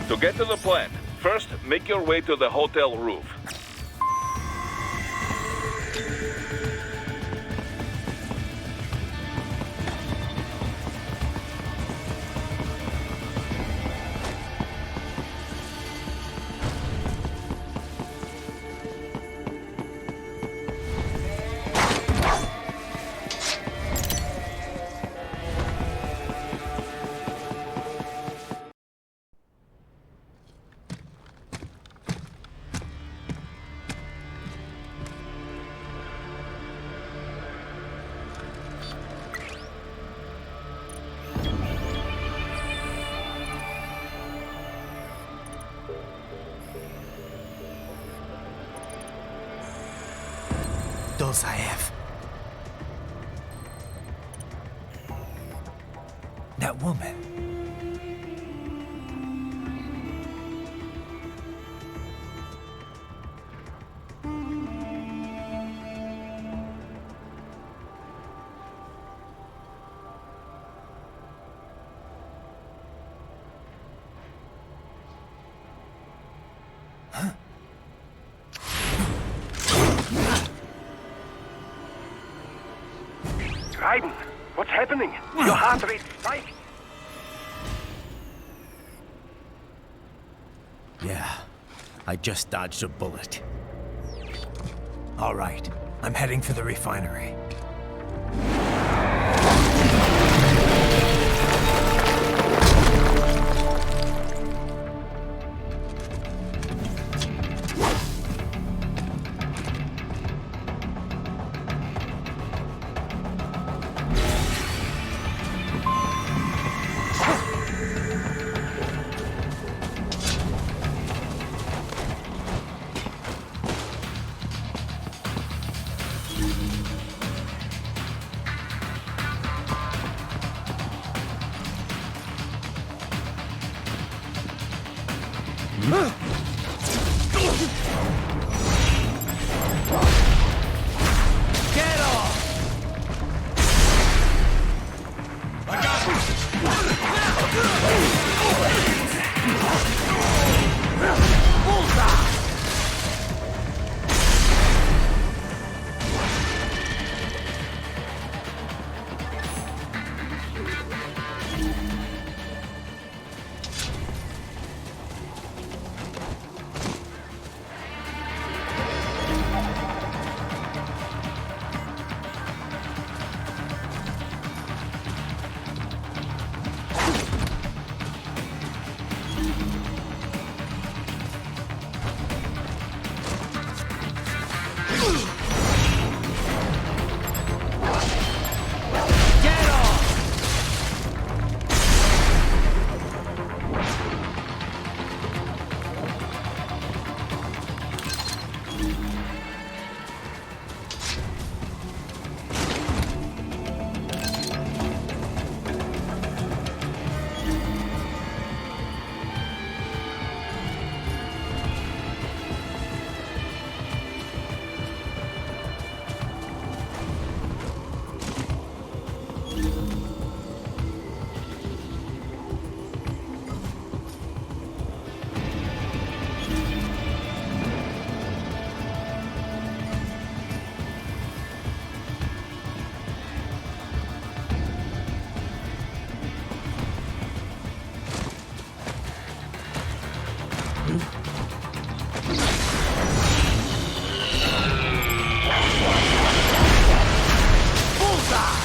To get to the plant, first make your way to the hotel roof. Dolzaev. That woman. Raiden, what's happening? Your heart rate spiked. Yeah, I just dodged a bullet. All right, I'm heading for the refinery. Get off! I got bullseye!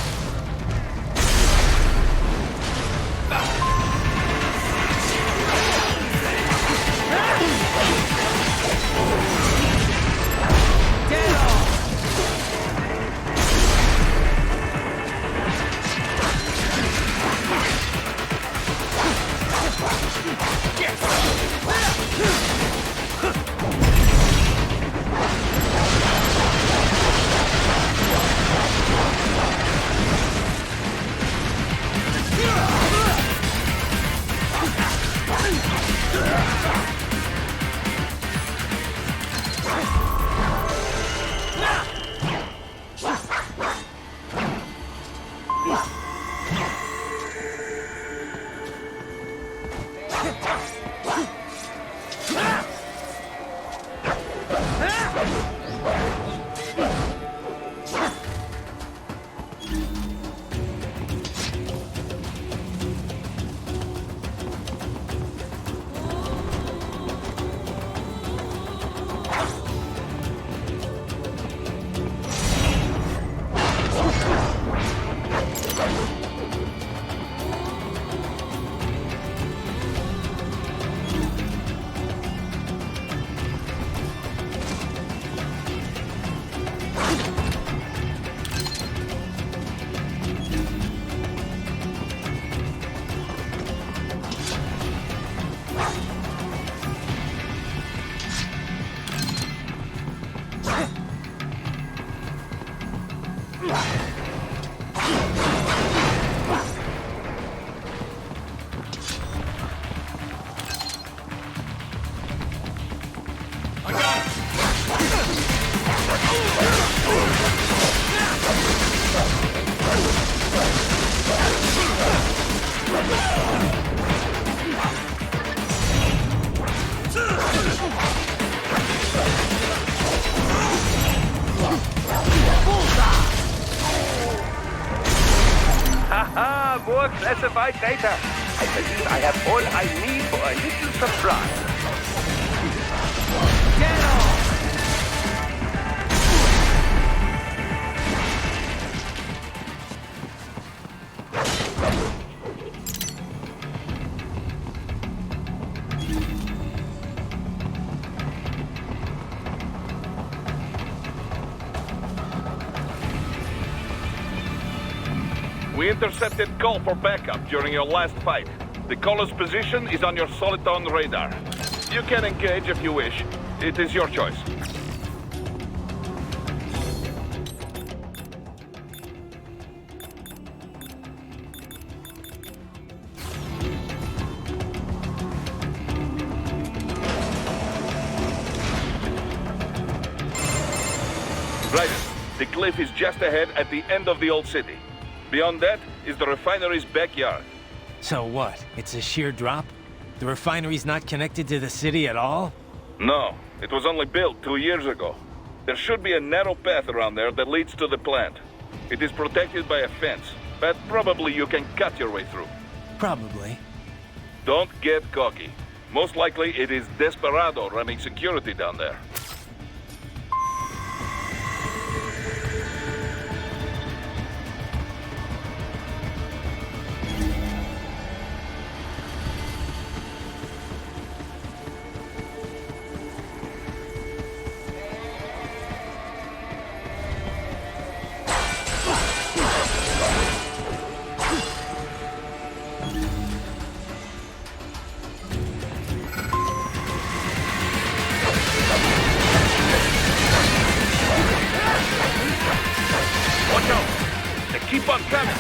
classified data. I believe I have all I need for a little surprise. Get off! We intercepted call for backup during your last fight. The caller's position is on your Soliton radar. You can engage if you wish. It is your choice. Right. The cliff is just ahead at the end of the old city. Beyond that is the refinery's backyard. So what? It's a sheer drop? The refinery's not connected to the city at all? No, it was only built 2 years ago. There should be a narrow path around there that leads to the plant. It is protected by a fence, but probably you can cut your way through. Probably. Don't get cocky. Most likely it is Desperado running security down there. Watch out! They keep on coming!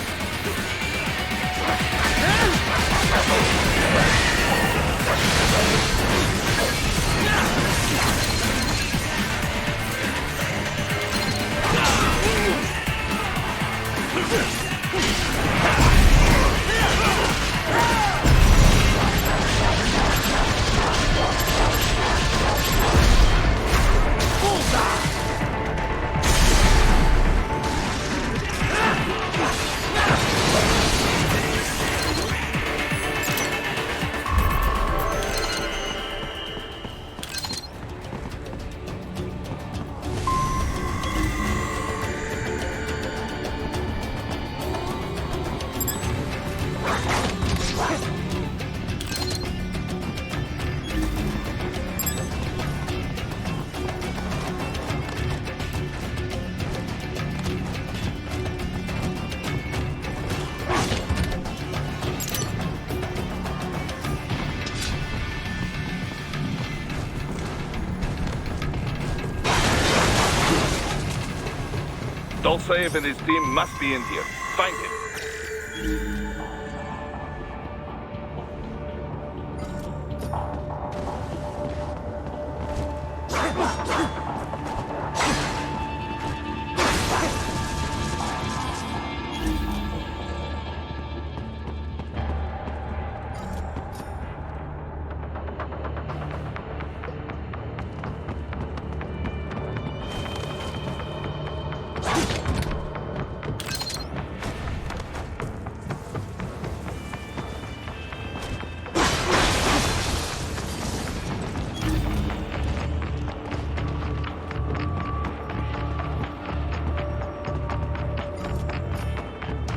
Dolcev and his team must be in here. Find him.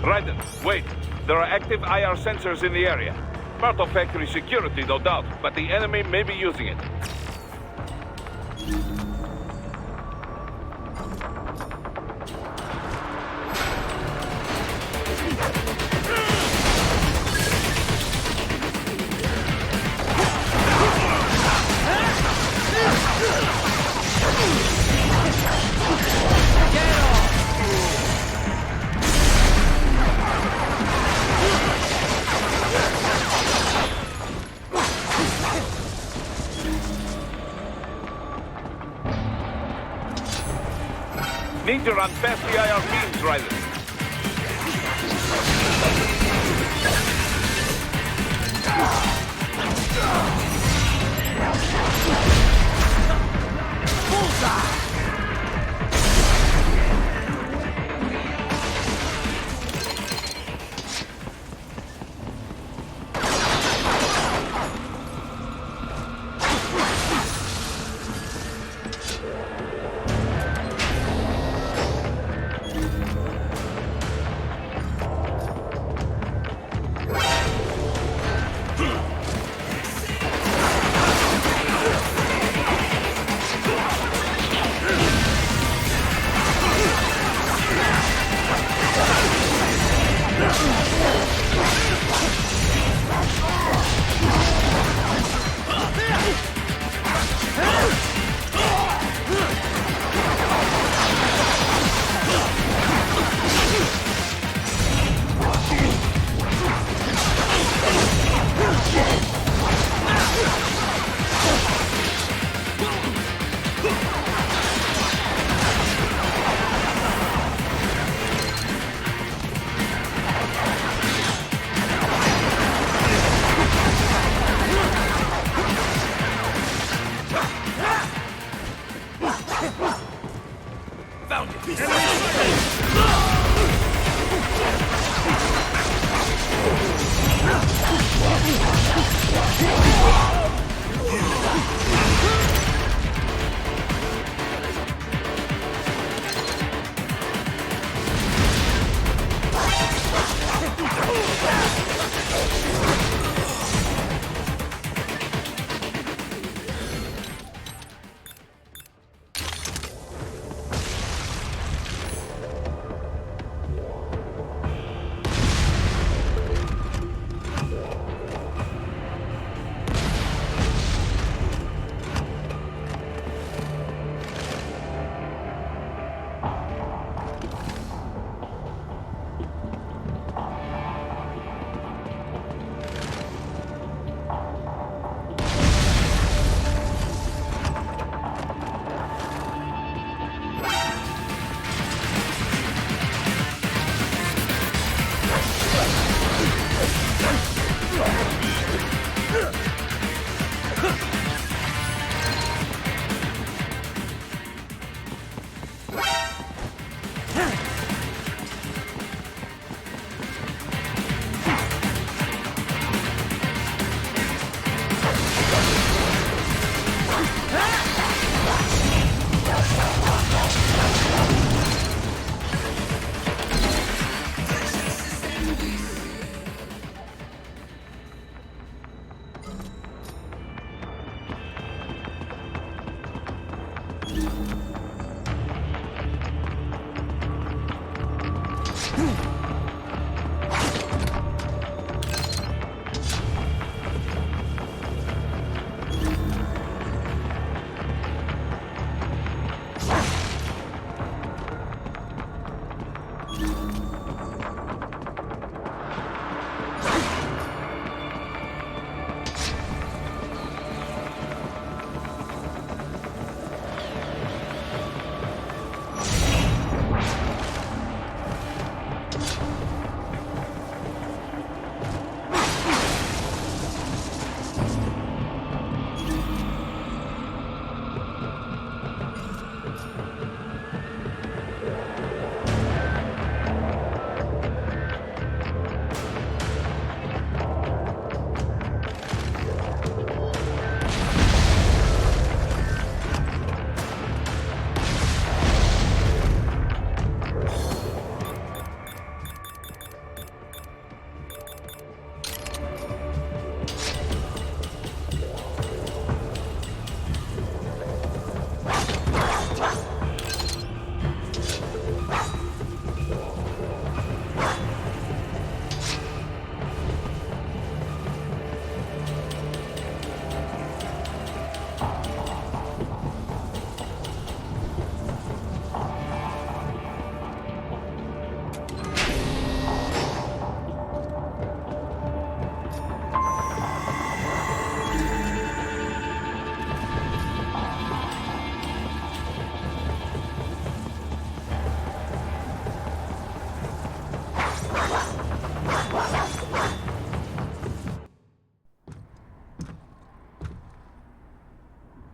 Raiden, wait. There are active IR sensors in the area. Part of factory security, no doubt, but the enemy may be using it. Need to run past the IR beams, Raiden.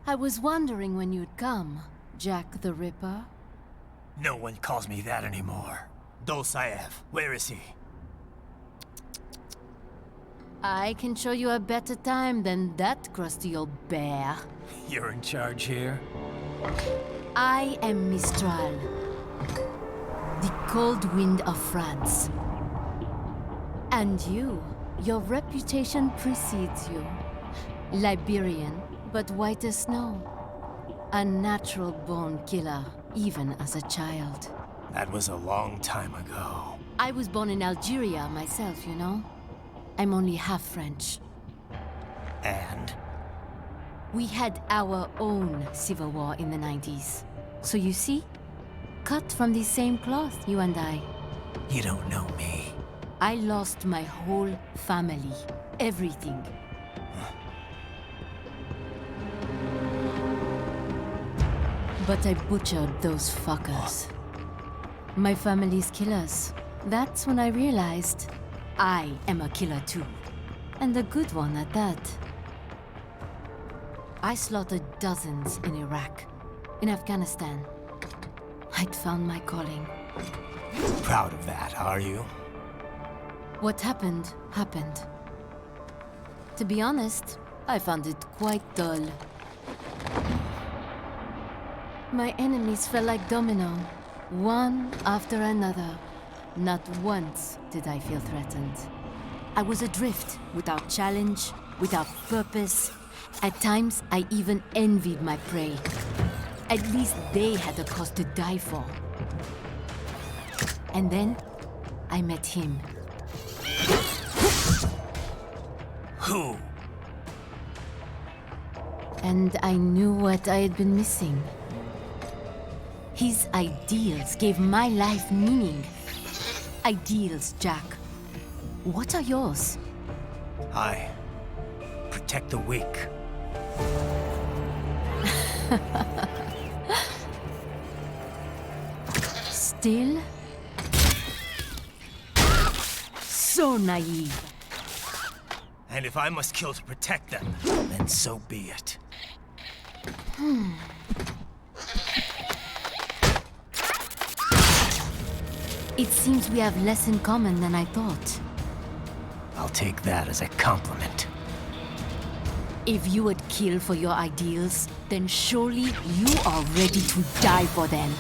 I was wondering when you'd come, Jack the Ripper. No one calls me that anymore. Dolsaev, where is he? I can show you a better time than that crusty old bear. You're in charge here? I am Mistral, the cold wind of France. And your reputation precedes you. Liberian, but white as snow. A natural-born killer, even as a child. That was a long time ago. I was born in Algeria myself, you know? I'm only half French. And? We had our own civil war in the 90s. So you see? Cut from the same cloth, you and I. You don't know me. I lost my whole family. Everything. But I butchered those fuckers. My family's killers. That's when I realized I am a killer too. And a good one at that. I slaughtered dozens in Iraq, in Afghanistan. I'd found my calling. Proud of that, are you? What happened, happened. To be honest, I found it quite dull. My enemies fell like domino, one after another. Not once did I feel threatened. I was adrift, without challenge, without purpose. At times, I even envied my prey. At least they had a cause to die for. And then, I met him. Who? And I knew what I had been missing. His ideals gave my life meaning. Ideals, Jack. What are yours? I protect the weak. Still? So naive. And if I must kill to protect them, then so be it. It seems we have less in common than I thought. I'll take that as a compliment. If you would kill for your ideals, then surely you are ready to die for them.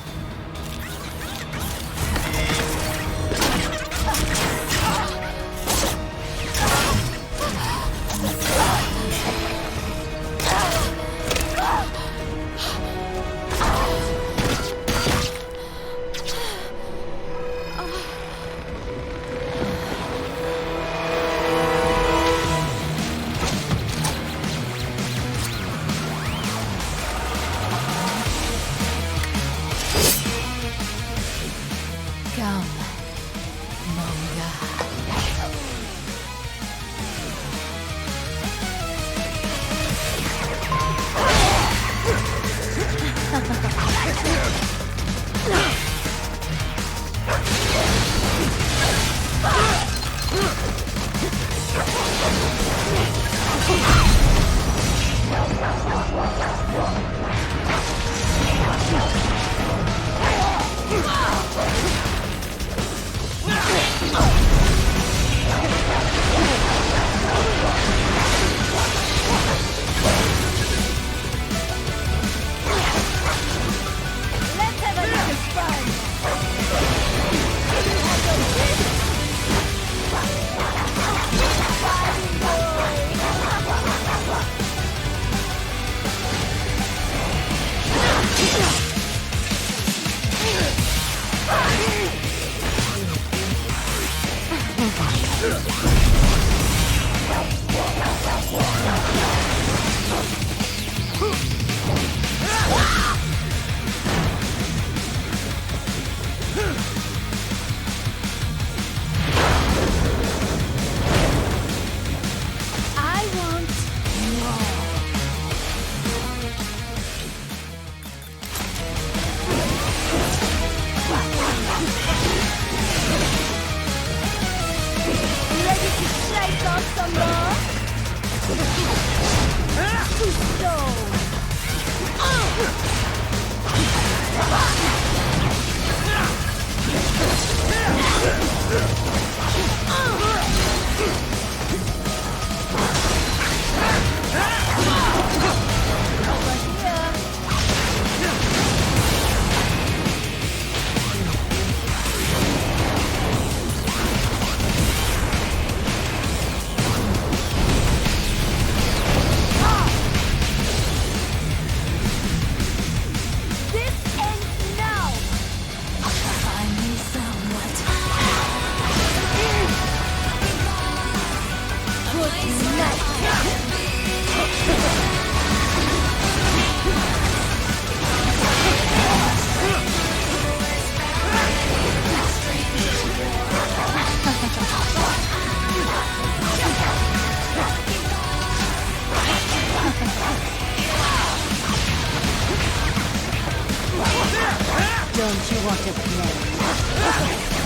Don't you want to play?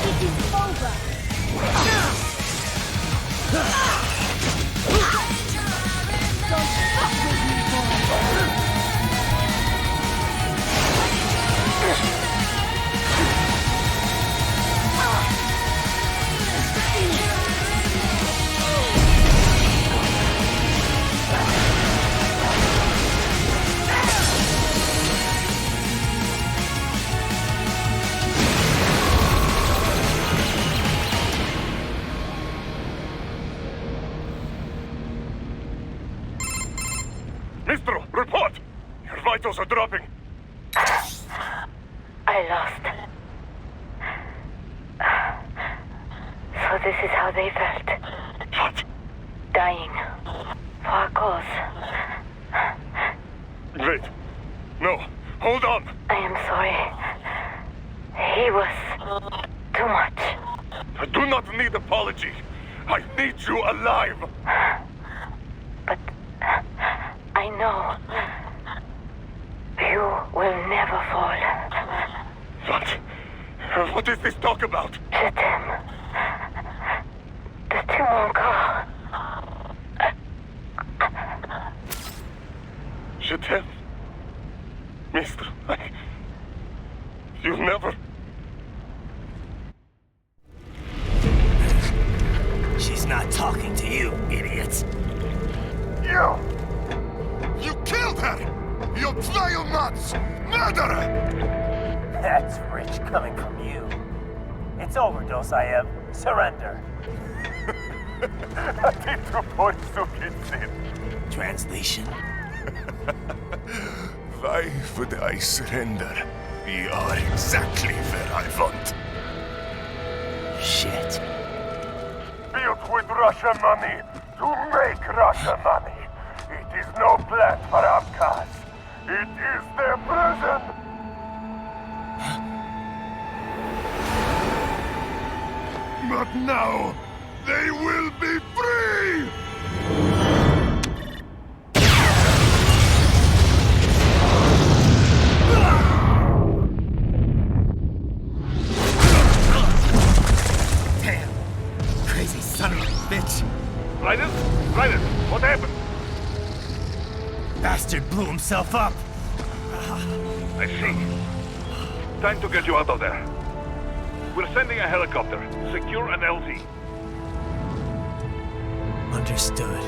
It is over! Don't fuck with me, boy! Mistro, report! Your vitals are dropping. I lost. So this is how they felt. What? Dying. For a cause. Wait. No. Hold on. I am sorry. He was too much. I do not need apology. I need you alive. But I know you will never fall. What? What is this talk about? Je t'aime. De tout mon corps. Je t'aime. Mister, you never... She's not talking to you, idiot. You! You killed her! You vile nuts! Murderer! That's rich coming from you. It's overdose, I have. Surrender. Translation? Why would I surrender? We are exactly where I want. Shit. Built with Russian money to make Russian money. It is no plan for outcasts. It is their prison. But now, they will be free! Damn! Crazy son of a bitch! Raiden? Raiden, what happened? Bastard blew himself up! I see. Time to get you out of there. We're sending a helicopter. Secure an LZ. Understood.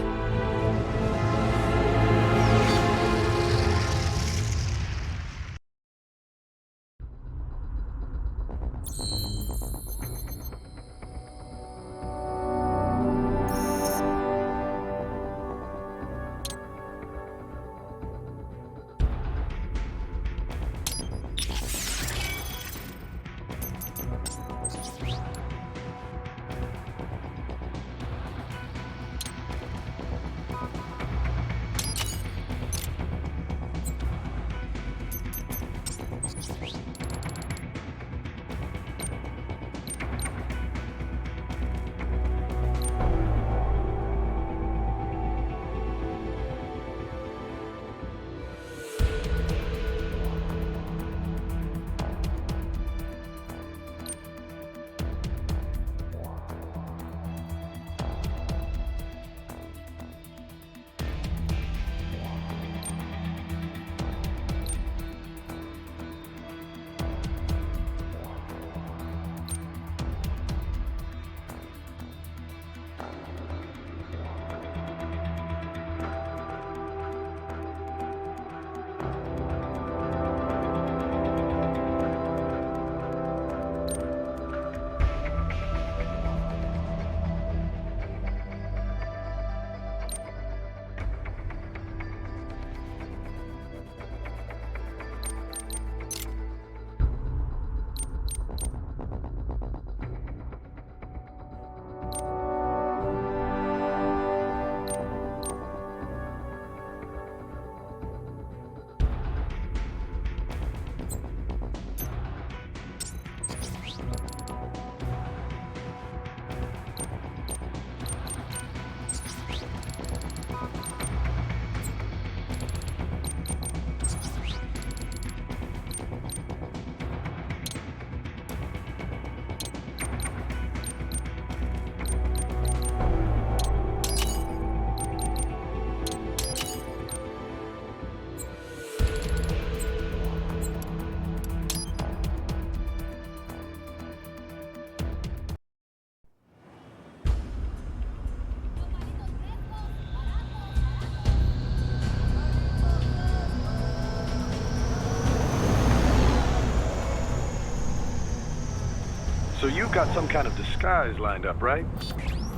you've got some kind of disguise lined up, right?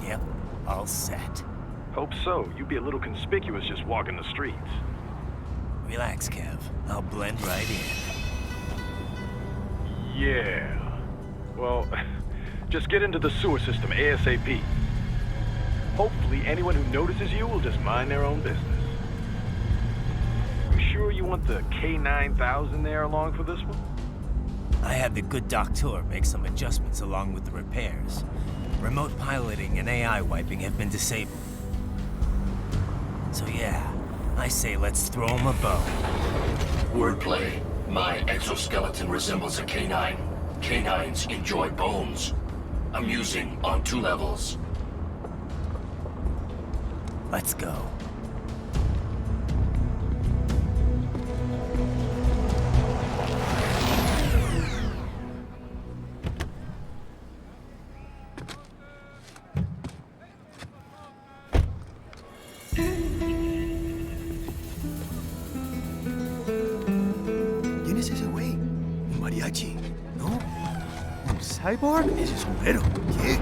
Yep, all set. Hope so. You'd be a little conspicuous just walking the streets. Relax, Kev. I'll blend right in. Yeah. Well, just get into the sewer system ASAP. Hopefully anyone who notices you will just mind their own business. You sure you want the K9000 there along for this one? I had the good doctor make some adjustments along with the repairs. Remote piloting and AI wiping have been disabled. So yeah, I say let's throw him a bone. Wordplay. My exoskeleton resembles a canine. Canines enjoy bones. Amusing on 2 levels. Let's go. ¿Quién es ese güey? ¿Un mariachi? ¿No? ¿Un cyborg? Ese sombrero. ¿Qué?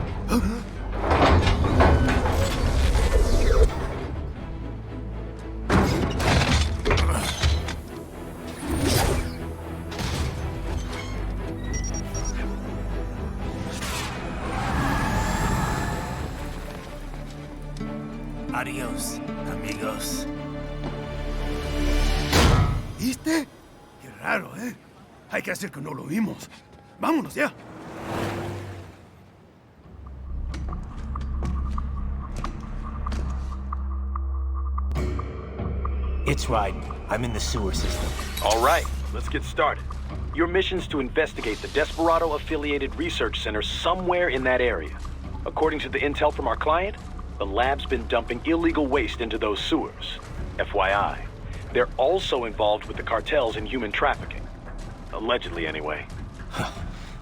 Adiós, amigos. ¿Viste? Qué raro, ¿eh? Hay que hacer que no lo vimos. Vámonos ya. It's right. I'm in the sewer system. All right, let's get started. Your mission's to investigate the Desperado-affiliated research center somewhere in that area. According to the intel from our client, the lab's been dumping illegal waste into those sewers. FYI, they're also involved with the cartels in human trafficking. Allegedly, anyway.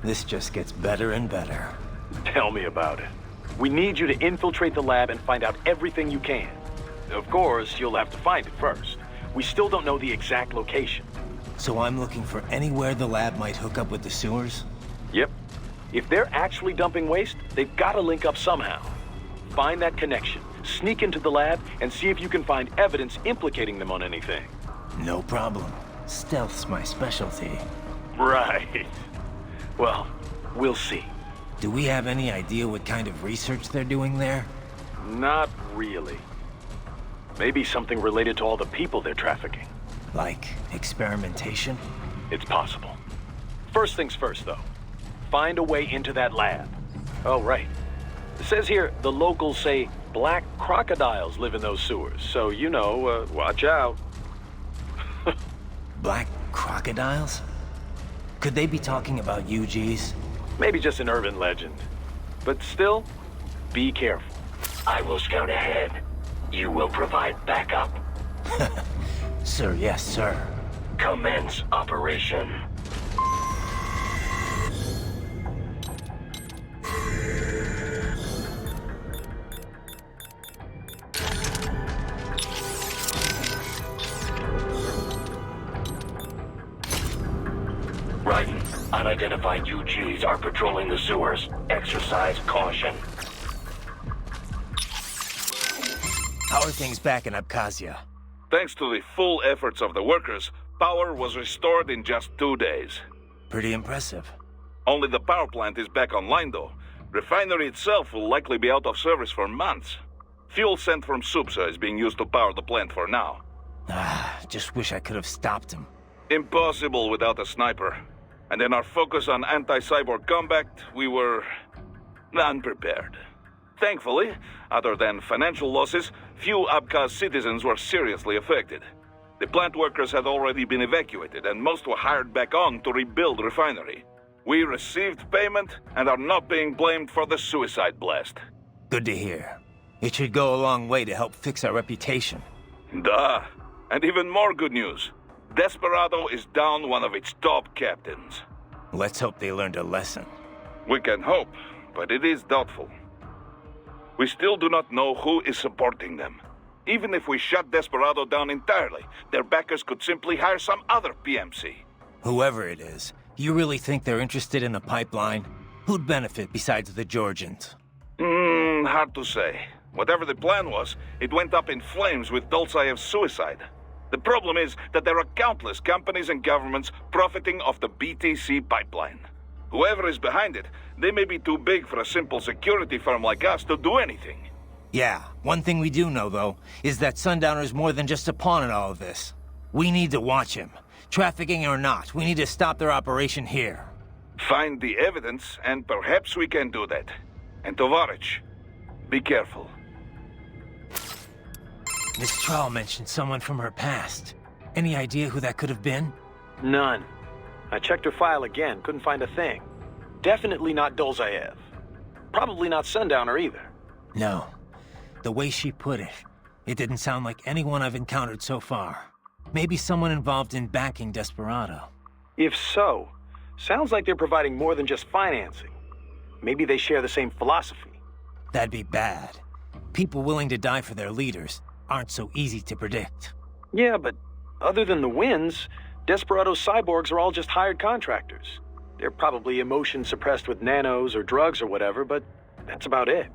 This just gets better and better. Tell me about it. We need you to infiltrate the lab and find out everything you can. Of course, you'll have to find it first. We still don't know the exact location. So I'm looking for anywhere the lab might hook up with the sewers? Yep. If they're actually dumping waste, they've got to link up somehow. Find that connection, sneak into the lab, and see if you can find evidence implicating them on anything. No problem. Stealth's my specialty. Right. Well, we'll see. Do we have any idea what kind of research they're doing there? Not really. Maybe something related to all the people they're trafficking. Like experimentation? It's possible. First things first, though. Find a way into that lab. Oh, right. It says here the locals say black crocodiles live in those sewers, so you know, watch out. Black crocodiles? Could they be talking about UGs? Maybe just an urban legend. But still, be careful. I will scout ahead. You will provide backup. Sir, yes, sir. Commence operation. Raiden, unidentified UGs are patrolling the sewers. Exercise caution. How are things back in Abkhazia? Thanks to the full efforts of the workers, power was restored in just 2 days. Pretty impressive. Only the power plant is back online, though. Refinery itself will likely be out of service for months. Fuel sent from Supsa is being used to power the plant for now. Just wish I could have stopped him. Impossible without a sniper. And in our focus on anti-cyborg combat, we were unprepared. Thankfully, other than financial losses, few Abkhaz citizens were seriously affected. The plant workers had already been evacuated, and most were hired back on to rebuild refinery. We received payment and are not being blamed for the suicide blast. Good to hear. It should go a long way to help fix our reputation. Duh. And even more good news. Desperado is down one of its top captains. Let's hope they learned a lesson. We can hope, but it is doubtful. We still do not know who is supporting them. Even if we shut Desperado down entirely, their backers could simply hire some other PMC. Whoever it is, you really think they're interested in the pipeline? Who'd benefit besides the Georgians? Hard to say. Whatever the plan was, it went up in flames with Dolzaev's suicide. The problem is that there are countless companies and governments profiting off the BTC pipeline. Whoever is behind it, they may be too big for a simple security firm like us to do anything. Yeah, one thing we do know, though, is that Sundowner's more than just a pawn in all of this. We need to watch him. Trafficking or not, we need to stop their operation here. Find the evidence, and perhaps we can do that. And Tovarich, be careful. Miss Trawl mentioned someone from her past. Any idea who that could have been? None. I checked her file again, couldn't find a thing. Definitely not Dolzaev. Probably not Sundowner either. No. The way she put it, it didn't sound like anyone I've encountered so far. Maybe someone involved in backing Desperado. If so, sounds like they're providing more than just financing. Maybe they share the same philosophy. That'd be bad. People willing to die for their leaders aren't so easy to predict. Yeah, but other than the wins, Desperado's cyborgs are all just hired contractors. They're probably emotion suppressed with nanos or drugs or whatever, but that's about it.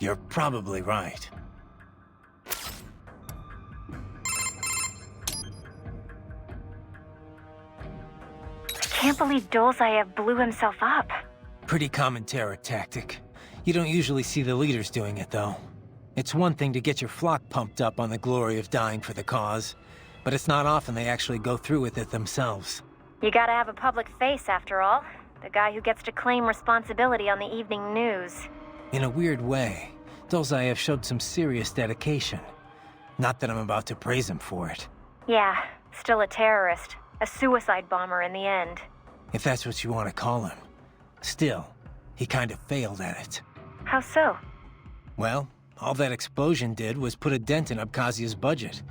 You're probably right. Can't believe Dolzaev blew himself up. Pretty common terror tactic. You don't usually see the leaders doing it, though. It's one thing to get your flock pumped up on the glory of dying for the cause, but it's not often they actually go through with it themselves. You gotta have a public face, after all. The guy who gets to claim responsibility on the evening news. In a weird way, Dolzaev showed some serious dedication. Not that I'm about to praise him for it. Yeah, still a terrorist. A suicide bomber in the end. If that's what you want to call him. Still, he kind of failed at it. How so? Well, all that explosion did was put a dent in Abkhazia's budget.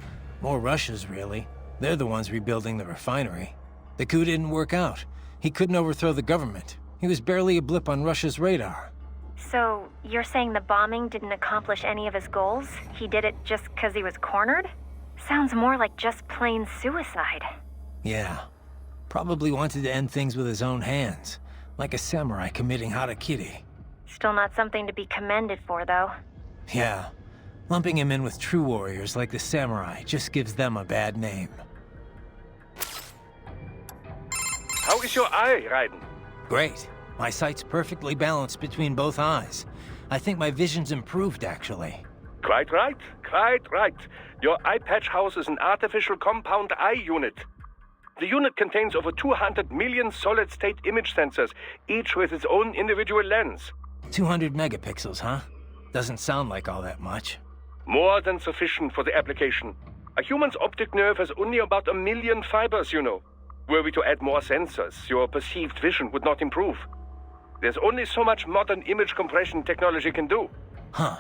Or Russia's, really. They're the ones rebuilding the refinery. The coup didn't work out. He couldn't overthrow the government. He was barely a blip on Russia's radar. So, you're saying the bombing didn't accomplish any of his goals? He did it just because he was cornered? Sounds more like just plain suicide. Yeah. Probably wanted to end things with his own hands. Like a samurai committing harakiri. Still not something to be commended for, though. Yeah. Lumping him in with true warriors like the samurai just gives them a bad name. How is your eye, Raiden? Great. My sight's perfectly balanced between both eyes. I think my vision's improved, actually. Quite right, quite right. Your eye patch houses an artificial compound eye unit. The unit contains over 200 million solid-state image sensors, each with its own individual lens. 200 megapixels, huh? Doesn't sound like all that much. More than sufficient for the application. A human's optic nerve has only about 1 million fibers, you know. Were we to add more sensors, your perceived vision would not improve. There's only so much modern image compression technology can do. Huh.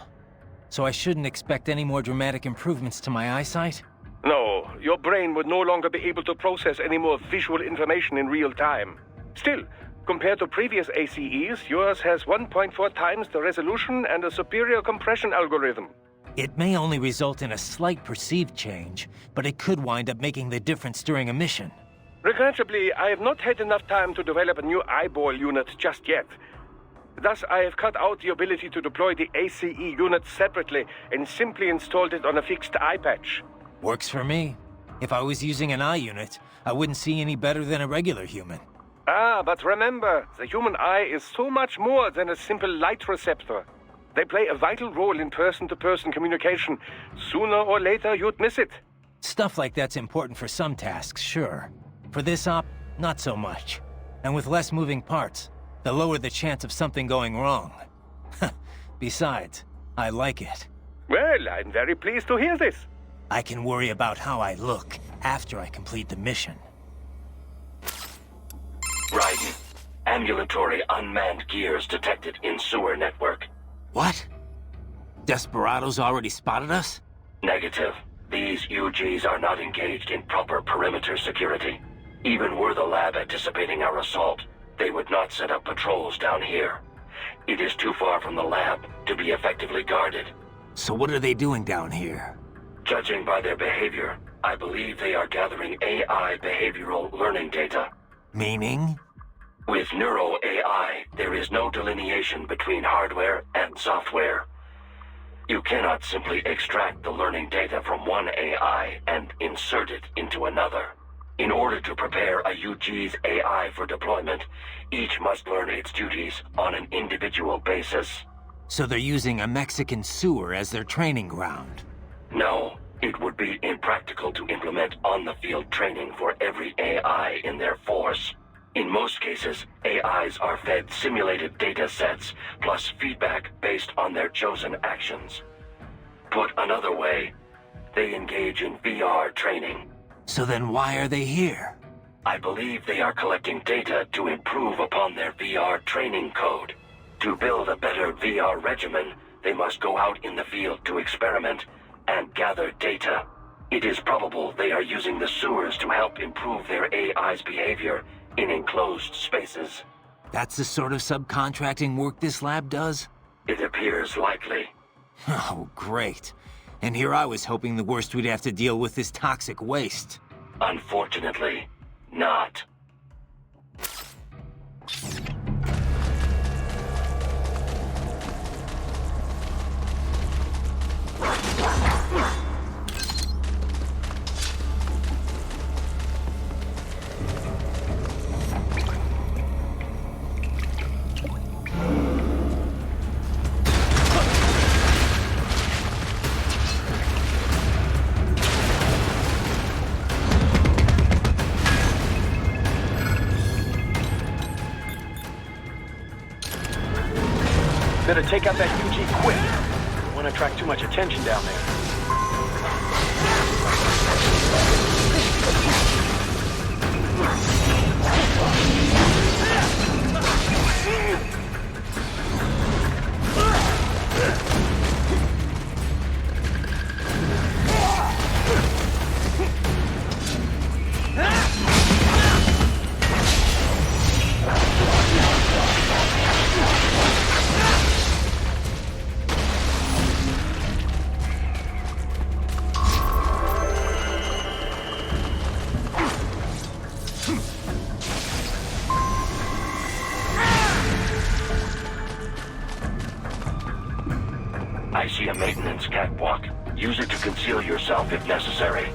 So I shouldn't expect any more dramatic improvements to my eyesight? No, your brain would no longer be able to process any more visual information in real time. Still, compared to previous ACEs, yours has 1.4 times the resolution and a superior compression algorithm. It may only result in a slight perceived change, but it could wind up making the difference during a mission. Regrettably, I have not had enough time to develop a new eyeball unit just yet. Thus, I have cut out the ability to deploy the ACE unit separately and simply installed it on a fixed eye patch. Works for me. If I was using an eye unit, I wouldn't see any better than a regular human. Ah, but remember, the human eye is so much more than a simple light receptor. They play a vital role in person-to-person communication. Sooner or later, you'd miss it. Stuff like that's important for some tasks, sure. For this op, not so much. And with less moving parts, the lower the chance of something going wrong. Besides, I like it. Well, I'm very pleased to hear this. I can worry about how I look after I complete the mission. Raiden, ambulatory unmanned gears detected in sewer network. What? Desperados already spotted us? Negative. These UGs are not engaged in proper perimeter security. Even were the lab anticipating our assault, they would not set up patrols down here. It is too far from the lab to be effectively guarded. So what are they doing down here? Judging by their behavior, I believe they are gathering AI behavioral learning data. Meaning? With Neuro AI, there is no delineation between hardware and software. You cannot simply extract the learning data from one AI and insert it into another. In order to prepare a UG's AI for deployment, each must learn its duties on an individual basis. So they're using a Mexican sewer as their training ground? No, it would be impractical to implement on-the-field training for every AI in their force. In most cases, AIs are fed simulated data sets, plus feedback based on their chosen actions. Put another way, they engage in VR training. So then why are they here? I believe they are collecting data to improve upon their VR training code. To build a better VR regimen, they must go out in the field to experiment and gather data. It is probable they are using the sewers to help improve their AI's behavior in enclosed spaces. That's the sort of subcontracting work this lab does? It appears likely. Oh, great. And here I was hoping the worst we'd have to deal with is toxic waste. Unfortunately, not. Better take out that UG quick. Don't want to attract too much attention down there. I see a maintenance catwalk. Use it to conceal yourself if necessary.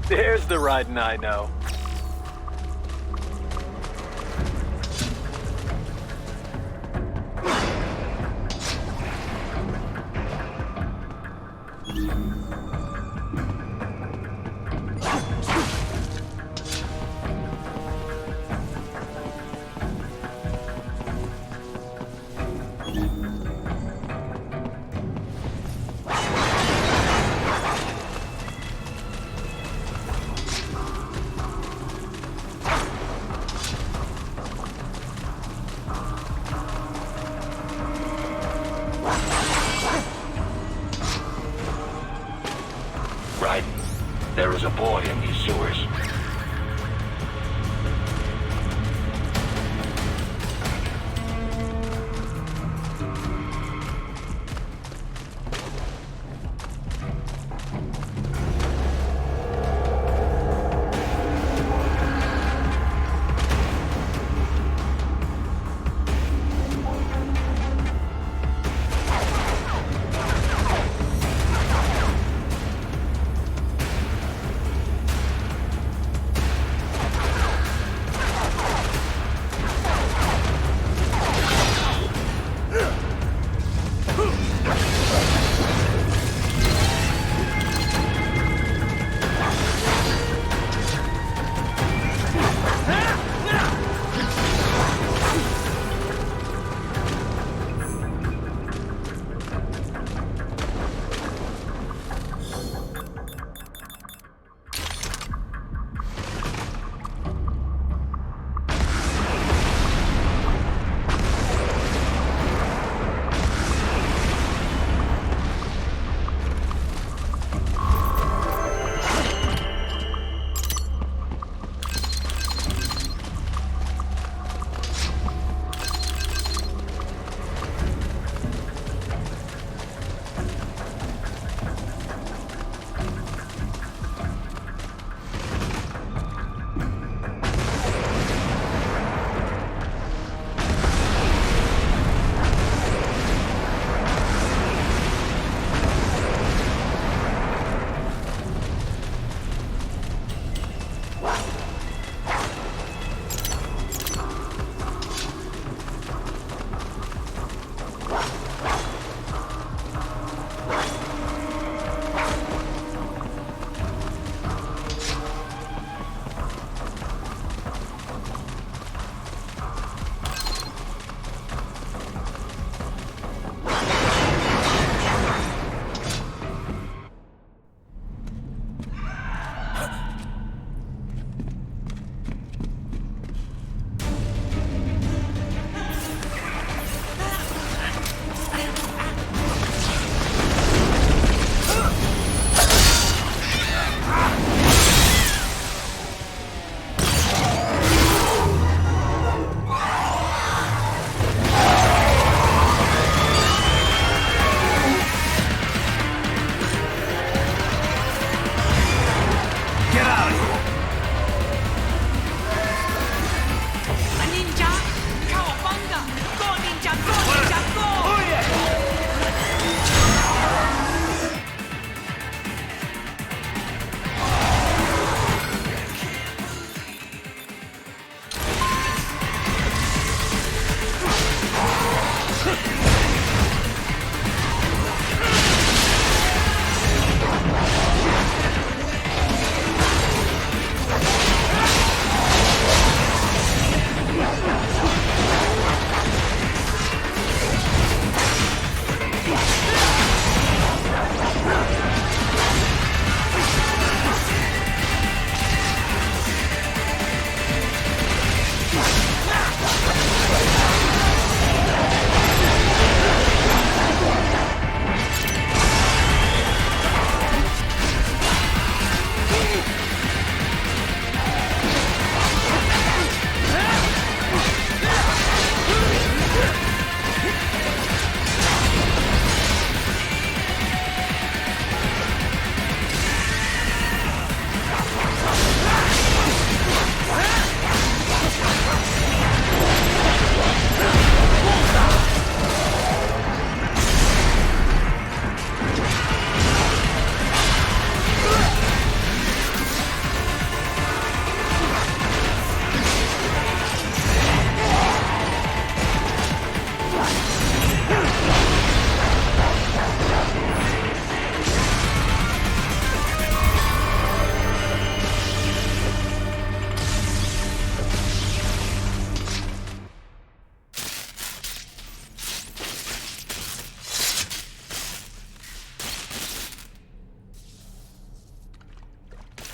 There's the riding I know. boy in these sewers.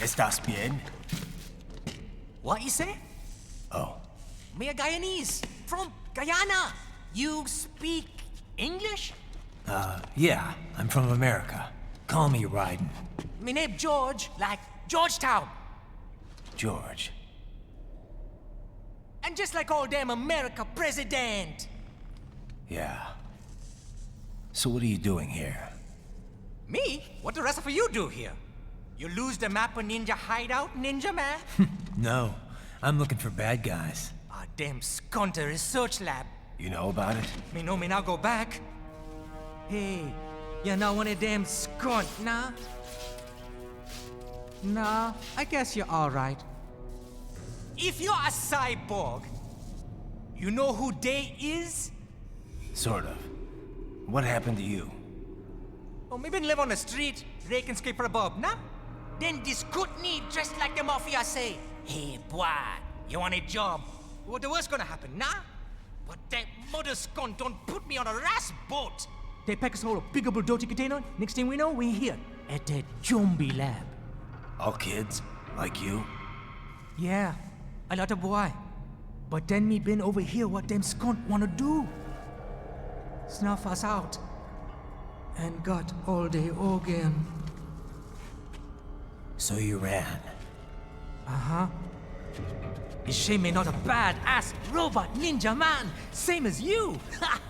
¿Estás bien? What you say? Oh. Me a Guyanese, from Guyana. You speak English? Yeah, I'm from America. Call me Raiden. Me name George, like Georgetown. George. And just like all damn America president. Yeah. So what are you doing here? Me? What the rest of you do here? You lose the map of Ninja hideout, Ninja man? No, I'm looking for bad guys. Ah, damn skunter research lab. You know about it? Me know me now go back. Hey, you're not one of them skunt, nah? Nah, I guess you're alright. If you're a cyborg, you know who Day is? Sort of. What happened to you? Oh, me been live on the street, rake and scrape for a bob, nah? Then this good need dressed like the mafia say, hey boy, you want a job? What the worst gonna happen, nah? But that mother scunt don't put me on a ras boat. They pack us whole a big old dirty container. Next thing we know, we're here at that zombie lab. All kids? Like you? Yeah, a lot of boy. But then me been over here what them scunt wanna do. Snuff us out. And got all the organ. So you ran? Uh-huh. Is she me not a bad-ass robot ninja man, same as you? Ha!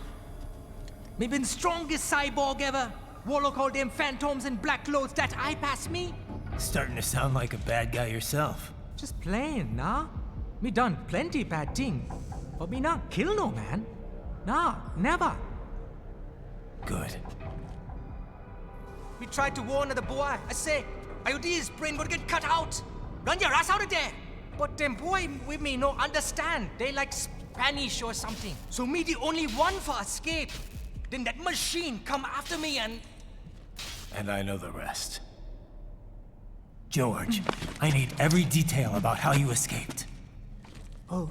Me been strongest cyborg ever. Warlock all them phantoms in black clothes that eye pass me. Starting to sound like a bad guy yourself. Just plain, nah? Me done plenty bad thing. But me not kill no man. Nah, never. Good. We tried to warn the boy. I say, IOD's brain would get cut out. Run your ass out of there. But them boy with me no understand. They like Spanish or something. So me the only one for escape. Then that machine come after me and... And I know the rest. George, I need every detail about how you escaped. Oh.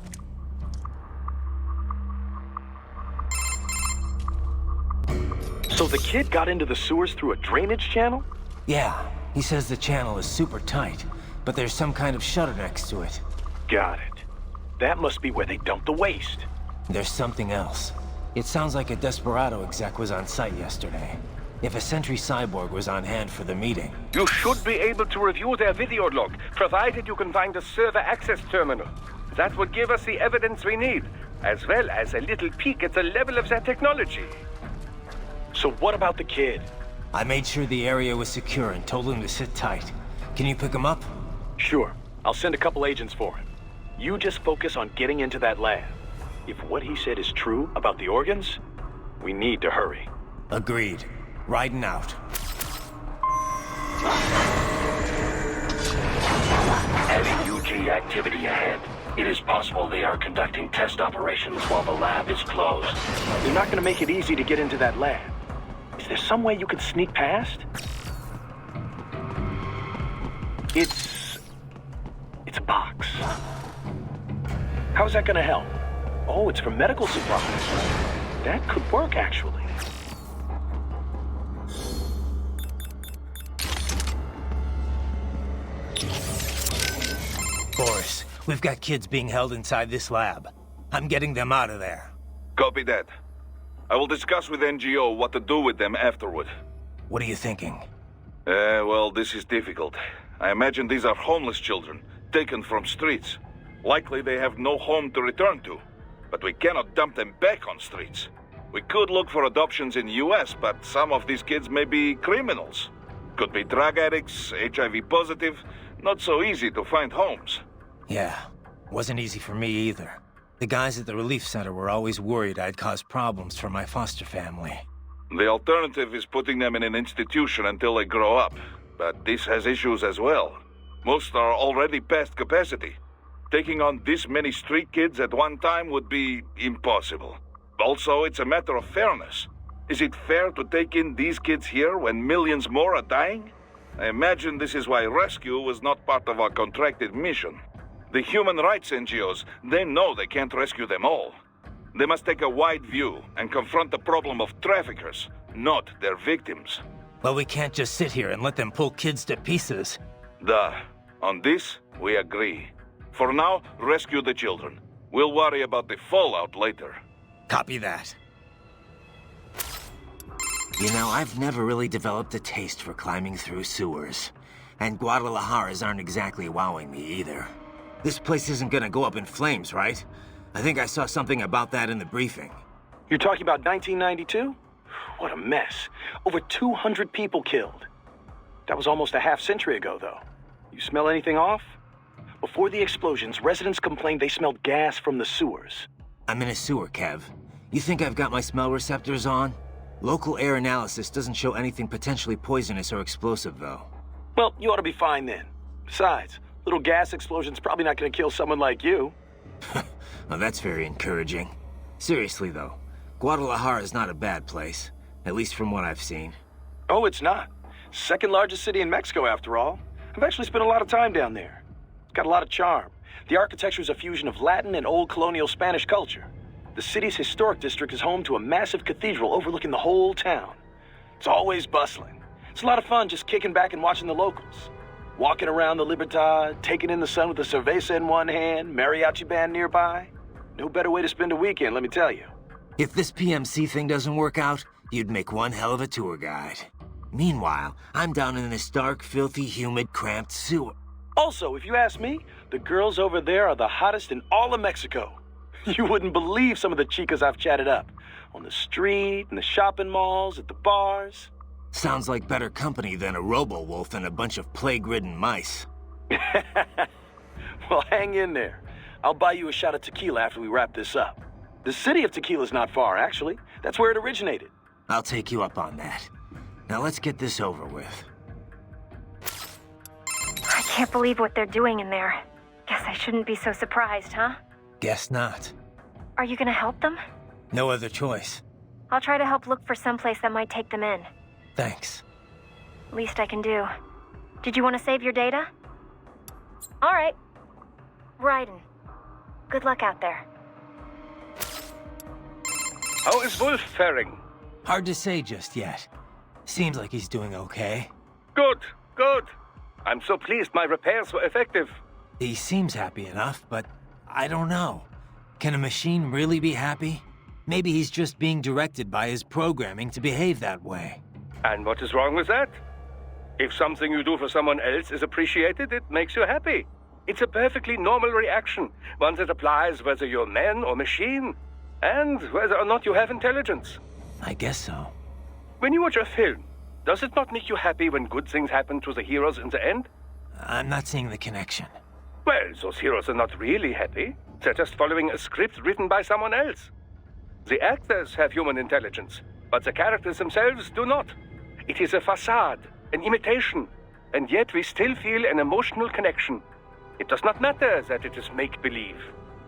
So the kid got into the sewers through a drainage channel? Yeah, he says the channel is super tight, but there's some kind of shutter next to it. Got it. That must be where they dumped the waste. There's something else. It sounds like a Desperado exec was on site yesterday. If a Sentry Cyborg was on hand for the meeting. You should be able to review their video log, provided you can find a server access terminal. That would give us the evidence we need, as well as a little peek at the level of their technology. So what about the kid? I made sure the area was secure and told him to sit tight. Can you pick him up? Sure. I'll send a couple agents for him. You just focus on getting into that lab. If what he said is true about the organs, we need to hurry. Agreed. Riding out. Heavy UG activity ahead. It is possible they are conducting test operations while the lab is closed. They're not gonna make it easy to get into that lab. Is there some way you could sneak past? It's a box. How's that gonna help? Oh, it's for medical supplies. That could work, actually. Boris, we've got kids being held inside this lab. I'm getting them out of there. Copy that. I will discuss with NGO what to do with them afterward. What are you thinking? Well, this is difficult. I imagine these are homeless children, taken from streets. Likely they have no home to return to. But we cannot dump them back on streets. We could look for adoptions in US, but some of these kids may be criminals. Could be drug addicts, HIV positive. Not so easy to find homes. Yeah, wasn't easy for me either. The guys at the relief center were always worried I'd cause problems for my foster family. The alternative is putting them in an institution until they grow up. But this has issues as well. Most are already past capacity. Taking on this many street kids at one time would be impossible. Also, it's a matter of fairness. Is it fair to take in these kids here when millions more are dying? I imagine this is why rescue was not part of our contracted mission. The human rights NGOs, they know they can't rescue them all. They must take a wide view and confront the problem of traffickers, not their victims. Well, we can't just sit here and let them pull kids to pieces. Duh. On this, we agree. For now, rescue the children. We'll worry about the fallout later. Copy that. You know, I've never really developed a taste for climbing through sewers. And Guadalajaras aren't exactly wowing me either. This place isn't gonna go up in flames, right? I think I saw something about that in the briefing. You're talking about 1992? What a mess. Over 200 people killed. That was almost a half-century ago, though. You smell anything off? Before the explosions, residents complained they smelled gas from the sewers. I'm in a sewer, Kev. You think I've got my smell receptors on? Local air analysis doesn't show anything potentially poisonous or explosive, though. Well, you ought to be fine then. Besides, little gas explosion's probably not gonna kill someone like you. Well, that's very encouraging. Seriously, though, Guadalajara is not a bad place. At least from what I've seen. Oh, it's not. Second largest city in Mexico, after all. I've actually spent a lot of time down there. It's got a lot of charm. The architecture is a fusion of Latin and old colonial Spanish culture. The city's historic district is home to a massive cathedral overlooking the whole town. It's always bustling. It's a lot of fun just kicking back and watching the locals. Walking around the Libertad, taking in the sun with a cerveza in one hand, mariachi band nearby. No better way to spend a weekend, let me tell you. If this PMC thing doesn't work out, you'd make one hell of a tour guide. Meanwhile, I'm down in this dark, filthy, humid, cramped sewer. Also, if you ask me, the girls over there are the hottest in all of Mexico. You wouldn't believe some of the chicas I've chatted up. On the street, in the shopping malls, at the bars. Sounds like better company than a robo-wolf and a bunch of plague-ridden mice. Well, hang in there. I'll buy you a shot of tequila after we wrap this up. The city of Tequila's not far, actually. That's where it originated. I'll take you up on that. Now let's get this over with. I can't believe what they're doing in there. Guess I shouldn't be so surprised, huh? Guess not. Are you gonna help them? No other choice. I'll try to help look for someplace that might take them in. Thanks. Least I can do. Did you want to save your data? All right. Raiden. Good luck out there. How is Wolf faring? Hard to say just yet. Seems like he's doing okay. Good, good. I'm so pleased my repairs were effective. He seems happy enough, but I don't know. Can a machine really be happy? Maybe he's just being directed by his programming to behave that way. And what is wrong with that? If something you do for someone else is appreciated, it makes you happy. It's a perfectly normal reaction, one that applies whether you're man or machine, and whether or not you have intelligence. I guess so. When you watch a film, does it not make you happy when good things happen to the heroes in the end? I'm not seeing the connection. Well, those heroes are not really happy. They're just following a script written by someone else. The actors have human intelligence, but the characters themselves do not. It is a facade, an imitation, and yet we still feel an emotional connection. It does not matter that it is make-believe.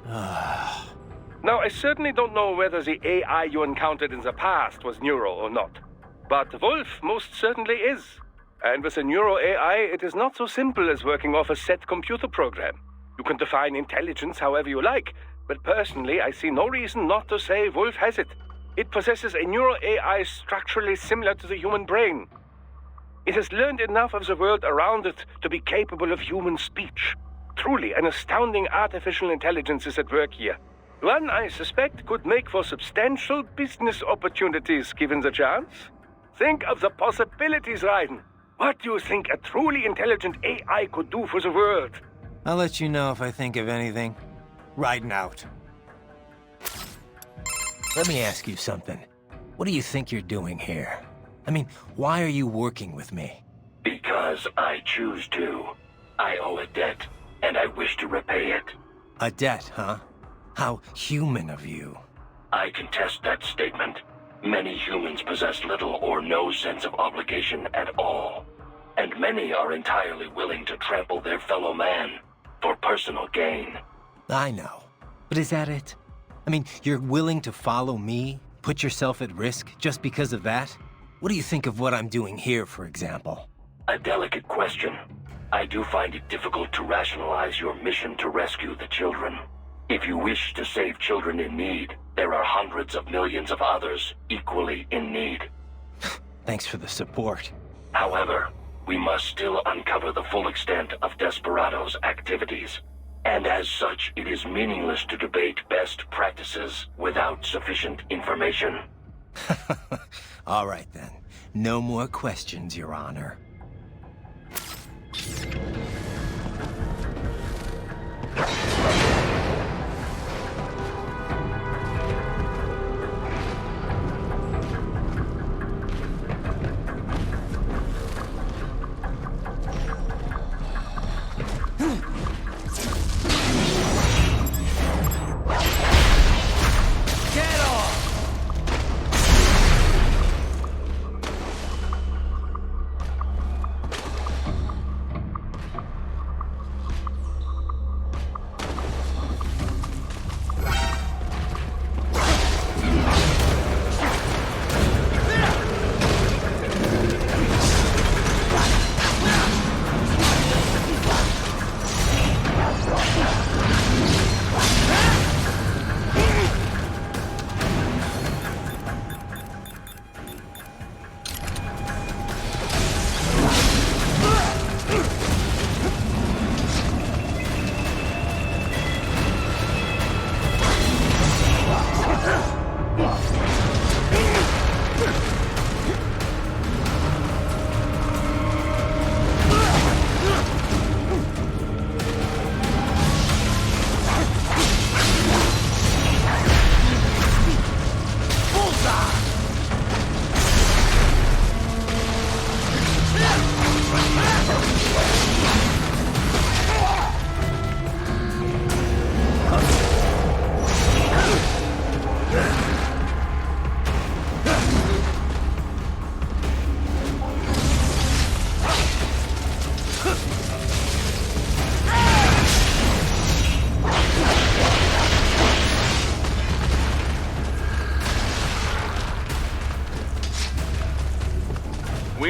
Now, I certainly don't know whether the AI you encountered in the past was neuro or not. But Wolf most certainly is. And with a neuro AI, it is not so simple as working off a set computer program. You can define intelligence however you like, but personally, I see no reason not to say Wolf has it. It possesses a neuro AI structurally similar to the human brain. It has learned enough of the world around it to be capable of human speech. Truly, an astounding artificial intelligence is at work here. One I suspect could make for substantial business opportunities given the chance. Think of the possibilities, Raiden. What do you think a truly intelligent AI could do for the world? I'll let you know if I think of anything. Riding out. Let me ask you something. What do you think you're doing here? I mean, why are you working with me? Because I choose to. I owe a debt, and I wish to repay it. A debt, huh? How human of you. I contest that statement. Many humans possess little or no sense of obligation at all. And many are entirely willing to trample their fellow man for personal gain. I know. But is that it? I mean, you're willing to follow me, put yourself at risk just because of that? What do you think of what I'm doing here, for example? A delicate question. I do find it difficult to rationalize your mission to rescue the children. If you wish to save children in need, there are hundreds of millions of others equally in need. Thanks for the support. However, we must still uncover the full extent of Desperado's activities. And as such, it is meaningless to debate best practices without sufficient information. All right, then. No more questions, Your Honor.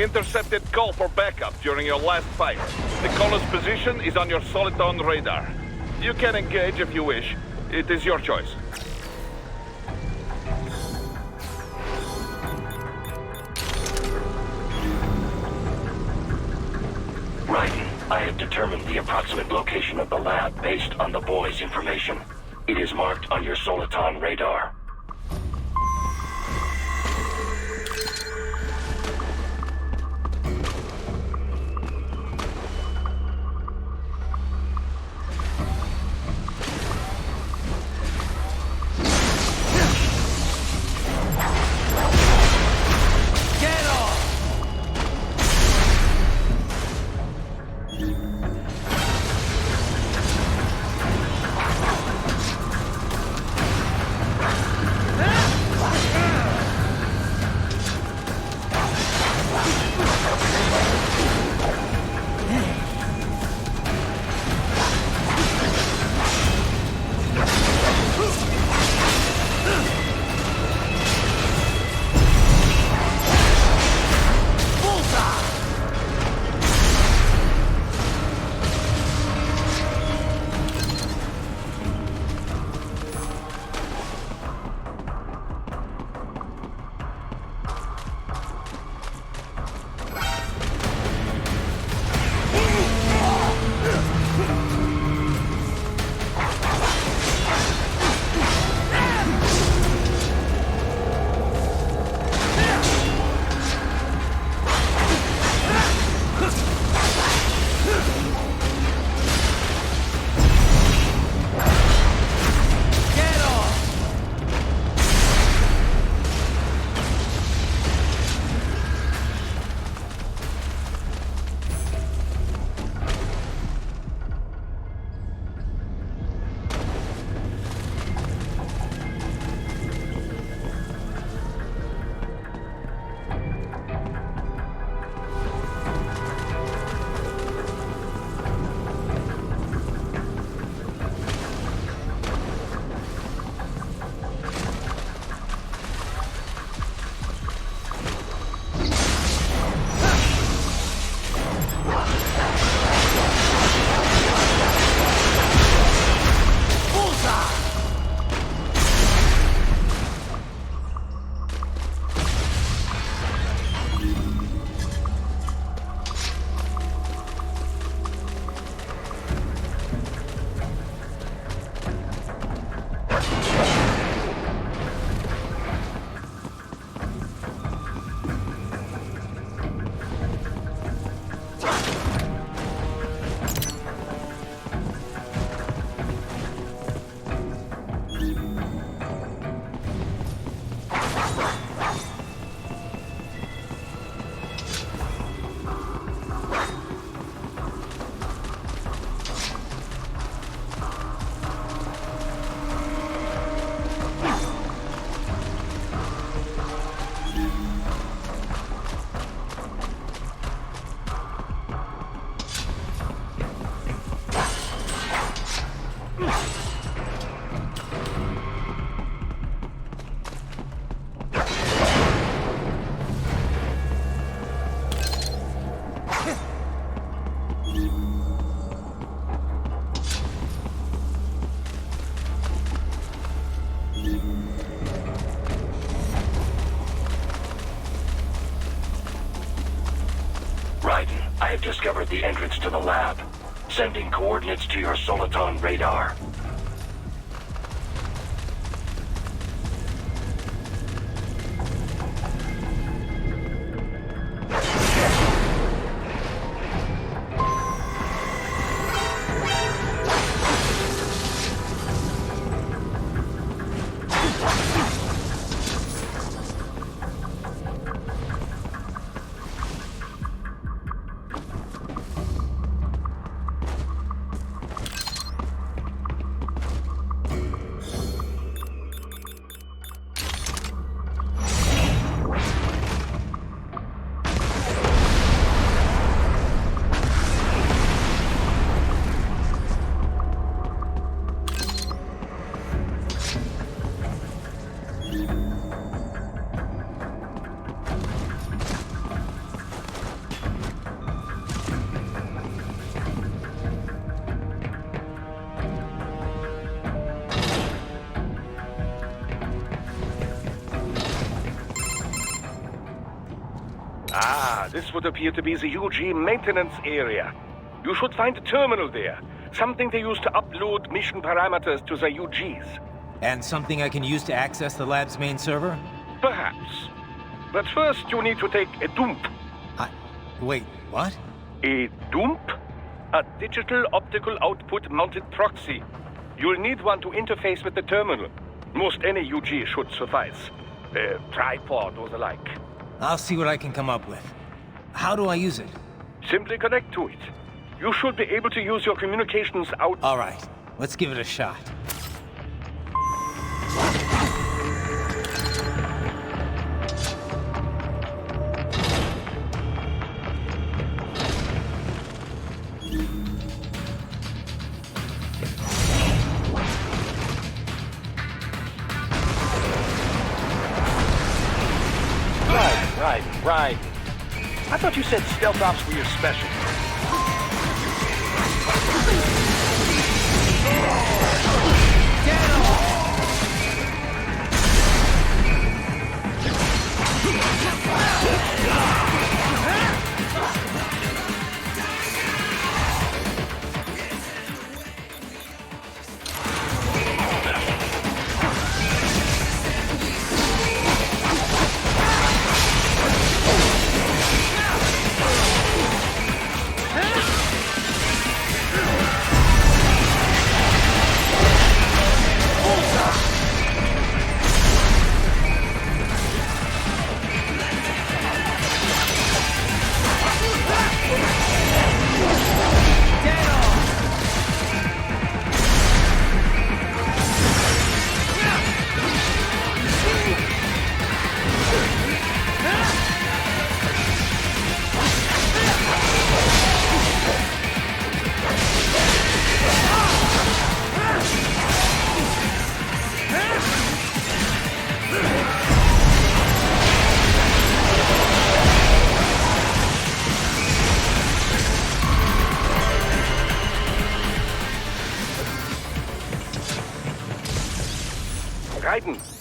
intercepted call for backup during your last fight. The caller's position is on your Soliton radar. You can engage if you wish. It is your choice. Raiden, I have determined the approximate location of the lab based on the boy's information. It is marked on your Soliton radar. I have discovered the entrance to the lab. Sending coordinates to your Soliton radar. This would appear to be the UG maintenance area. You should find a terminal there. Something they use to upload mission parameters to the UGs. And something I can use to access the lab's main server? Perhaps. But first you need to take a dump. Wait, what? A dump? A digital optical output mounted proxy. You'll need one to interface with the terminal. Most any UG should suffice. A tripod or the like. I'll see what I can come up with. How do I use it? Simply connect to it. You should be able to use your communications out... All right, let's give it a shot. Right. I thought you said stealth ops were your specialty.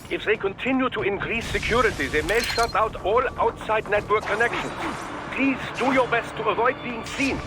If they continue to increase security, they may shut out all outside network connections. Please do your best to avoid being seen.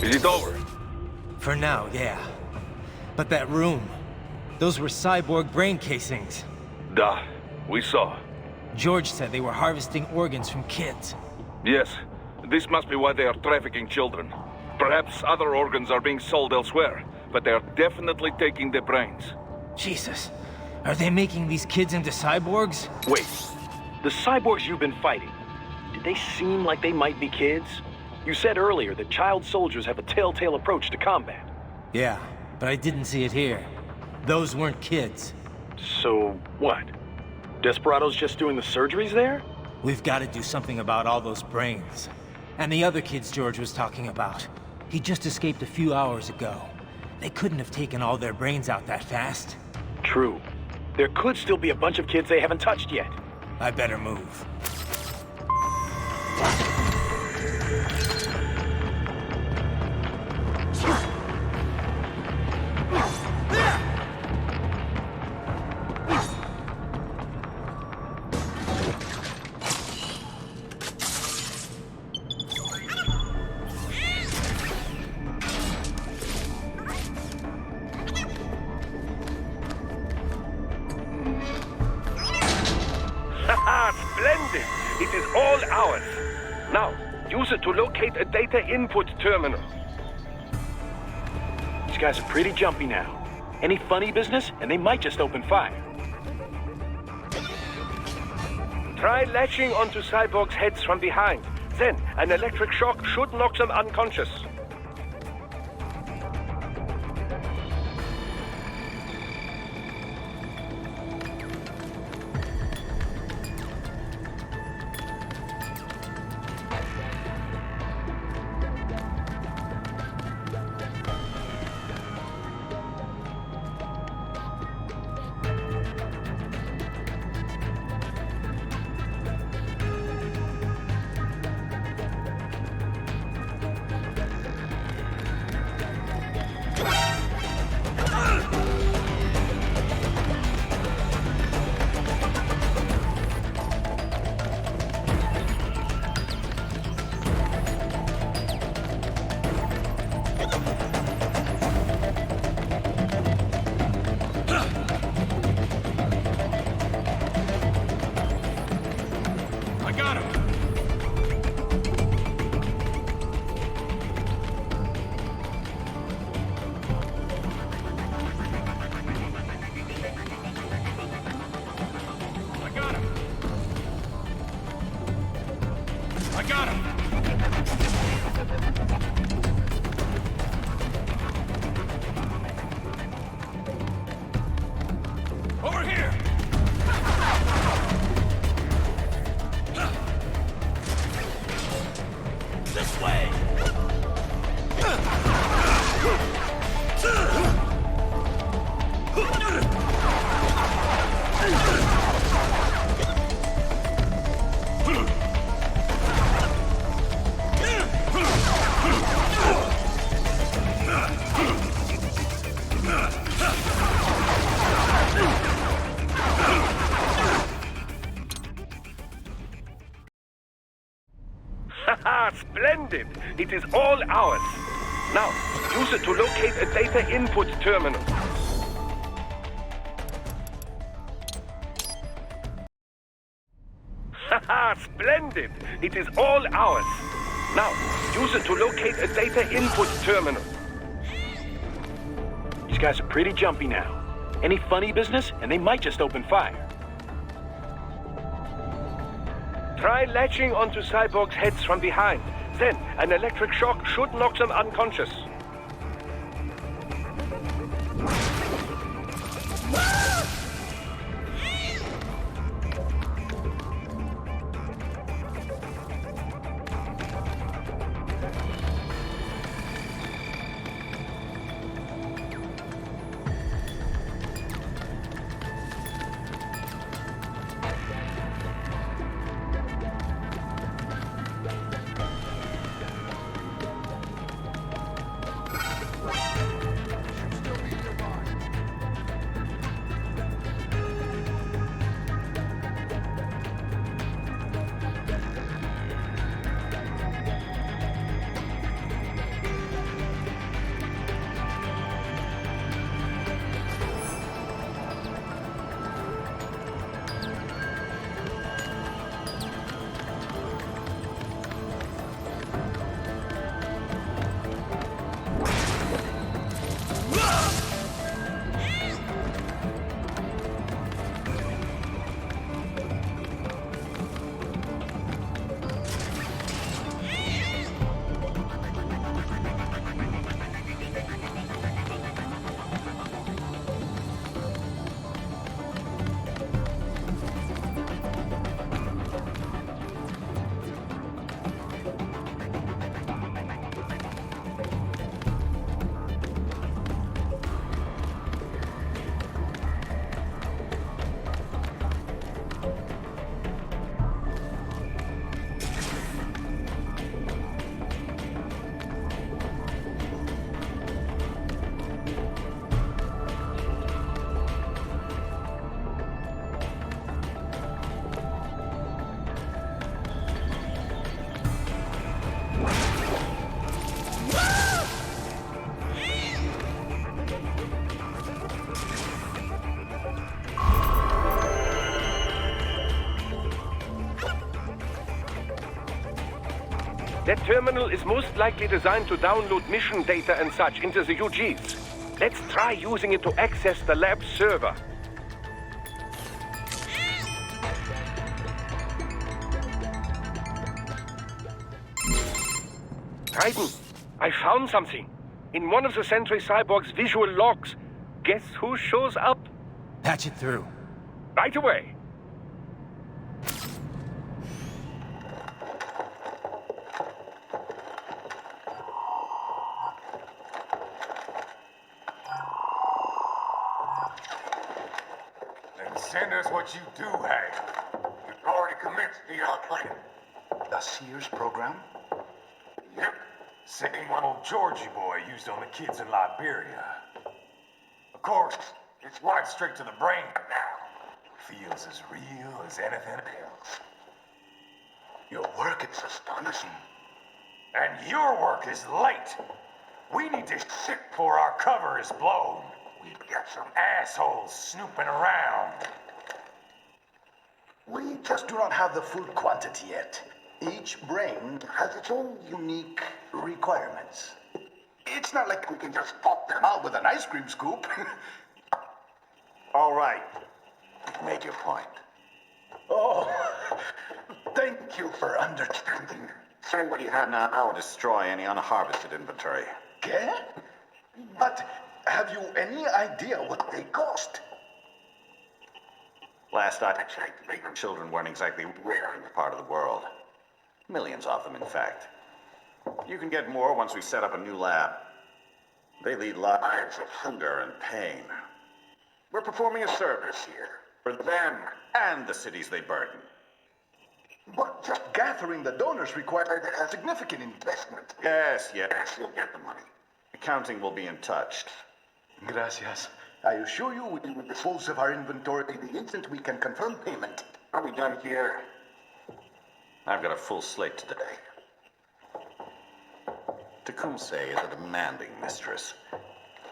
Is it over? For now, yeah. But that room, those were cyborg brain casings. Duh, we saw. George said they were harvesting organs from kids. Yes, this must be why they are trafficking children. Perhaps other organs are being sold elsewhere, but they are definitely taking the brains. Jesus, are they making these kids into cyborgs? Wait, the cyborgs you've been fighting, did they seem like they might be kids? You said earlier that child soldiers have a telltale approach to combat. Yeah, but I didn't see it here. Those weren't kids. So, what? Desperados just doing the surgeries there? We've got to do something about all those brains. And the other kids George was talking about. He just escaped a few hours ago. They couldn't have taken all their brains out that fast. True. There could still be a bunch of kids they haven't touched yet. I better move. Splendid! It is all ours. Now, use it to locate a data input terminal. These guys are pretty jumpy now. Any funny business, and they might just open fire. Try latching onto cyborgs' heads from behind. Then, an electric shock should knock them unconscious. Splendid! It is all ours. Now, use it to locate a data input terminal. Haha, splendid! It is all ours. Now, use it to locate a data input terminal. These guys are pretty jumpy now. Any funny business, and they might just open fire. Try latching onto cyborgs' heads from behind. Then, an electric shock should knock them unconscious. That terminal is most likely designed to download mission data and such into the UGs. Let's try using it to access the lab server. Titan, I found something. In one of the Sentry Cyborg's visual logs. Guess who shows up? Patch it through. Right away. Then send us what you do have. You've already commenced the plan. The Sears program? Yep. Same one old Georgie boy used on the kids in Liberia. Of course, it's right straight to the brain now. Feels as real as anything else. Your work is astonishing. And your work is late. We need to shit before our cover is blown. We've got some assholes snooping around. We just do not have the full quantity yet. Each brain has its own unique requirements. It's not like we can just pop them out with an ice cream scoop. All right. Make your point. Oh, thank you for understanding. Send what you have now. I'll destroy any unharvested inventory. Okay? But have you any idea what they cost? Last I checked, the children weren't exactly rare in the part of the world. Millions of them, in fact. You can get more once we set up a new lab. They lead lives of hunger and pain. We're performing a service here. For them and the cities they burden. But just gathering the donors required a significant investment. Yes, you'll get the money. Accounting will be in touch. Gracias. I assure you we will dispose of our inventory the instant we can confirm payment. Are we done here? I've got a full slate today. Tecumseh is a demanding mistress,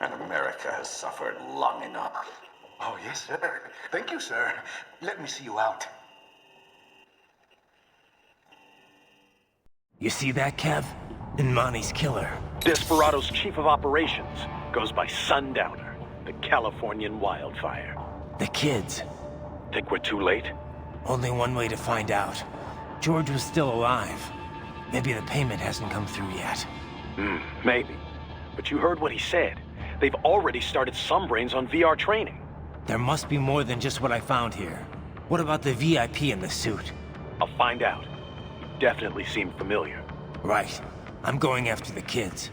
and America has suffered long enough. Oh, yes, sir. Thank you, sir. Let me see you out. You see that, Kev? Imani's killer. Desperado's chief of operations goes by Sundowner, the Californian wildfire. The kids. Think we're too late? Only one way to find out. George was still alive. Maybe the payment hasn't come through yet. Maybe. But you heard what he said. They've already started some brains on VR training. There must be more than just what I found here. What about the VIP in the suit? I'll find out. He definitely seemed familiar. Right. I'm going after the kids.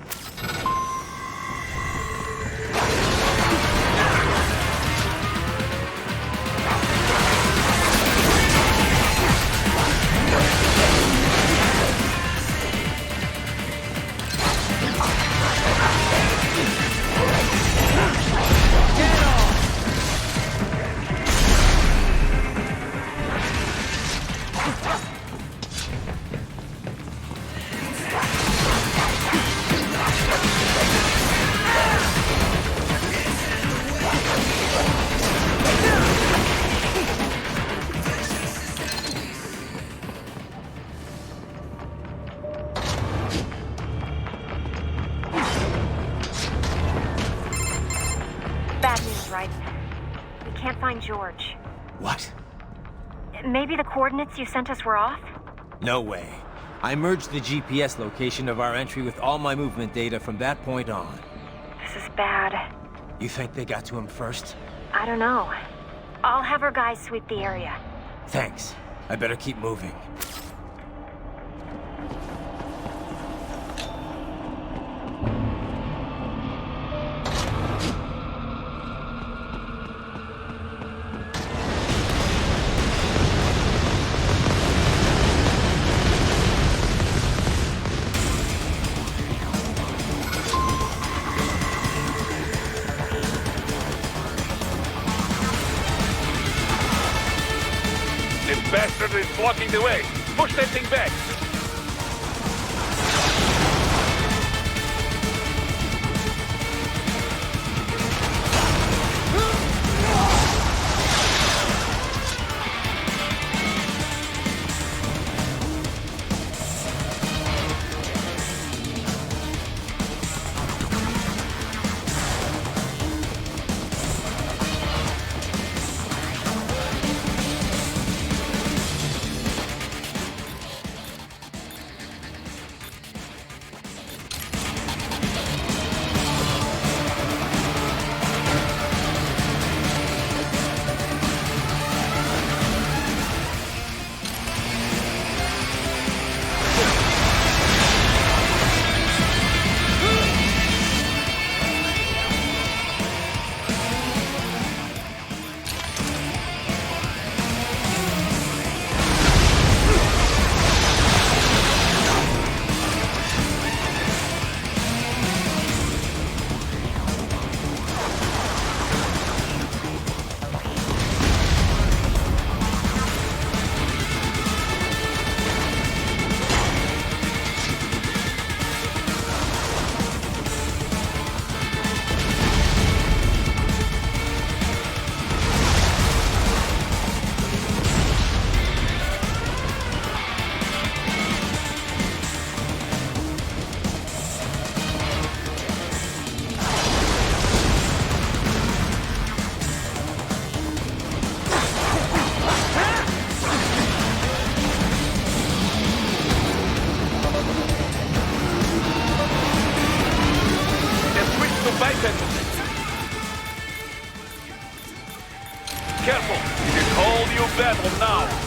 George. What? Maybe the coordinates you sent us were off? No way. I merged the GPS location of our entry with all my movement data from that point on. This is bad. You think they got to him first? I don't know. I'll have our guys sweep the area. Thanks. I better keep moving. Bastard is blocking the way. Push that thing back. attention. Careful! It is all new battle now!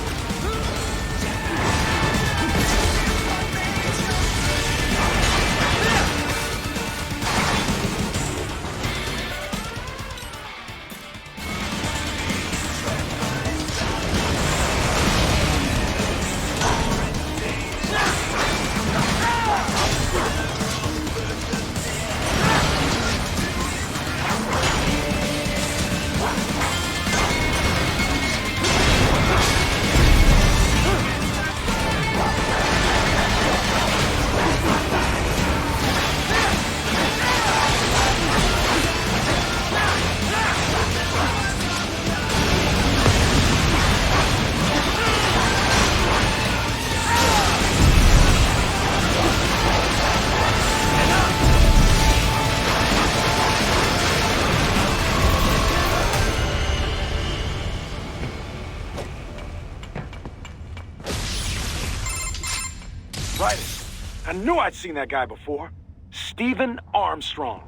I knew I'd seen that guy before. Stephen Armstrong.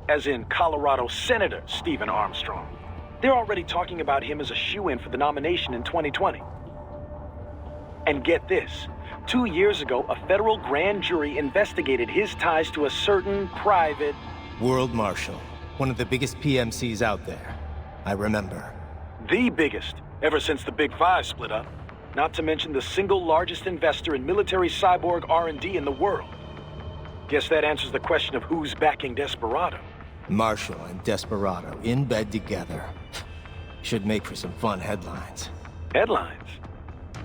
As in Colorado Senator Stephen Armstrong. They're already talking about him as a shoo-in for the nomination in 2020. And get this. 2 years ago, a federal grand jury investigated his ties to a certain private... World Marshal. One of the biggest PMCs out there. I remember. The biggest, ever since the Big Five split up. Not to mention the single largest investor in military cyborg R&D in the world. Guess that answers the question of who's backing Desperado. Marshall and Desperado in bed together. Should make for some fun headlines. Headlines?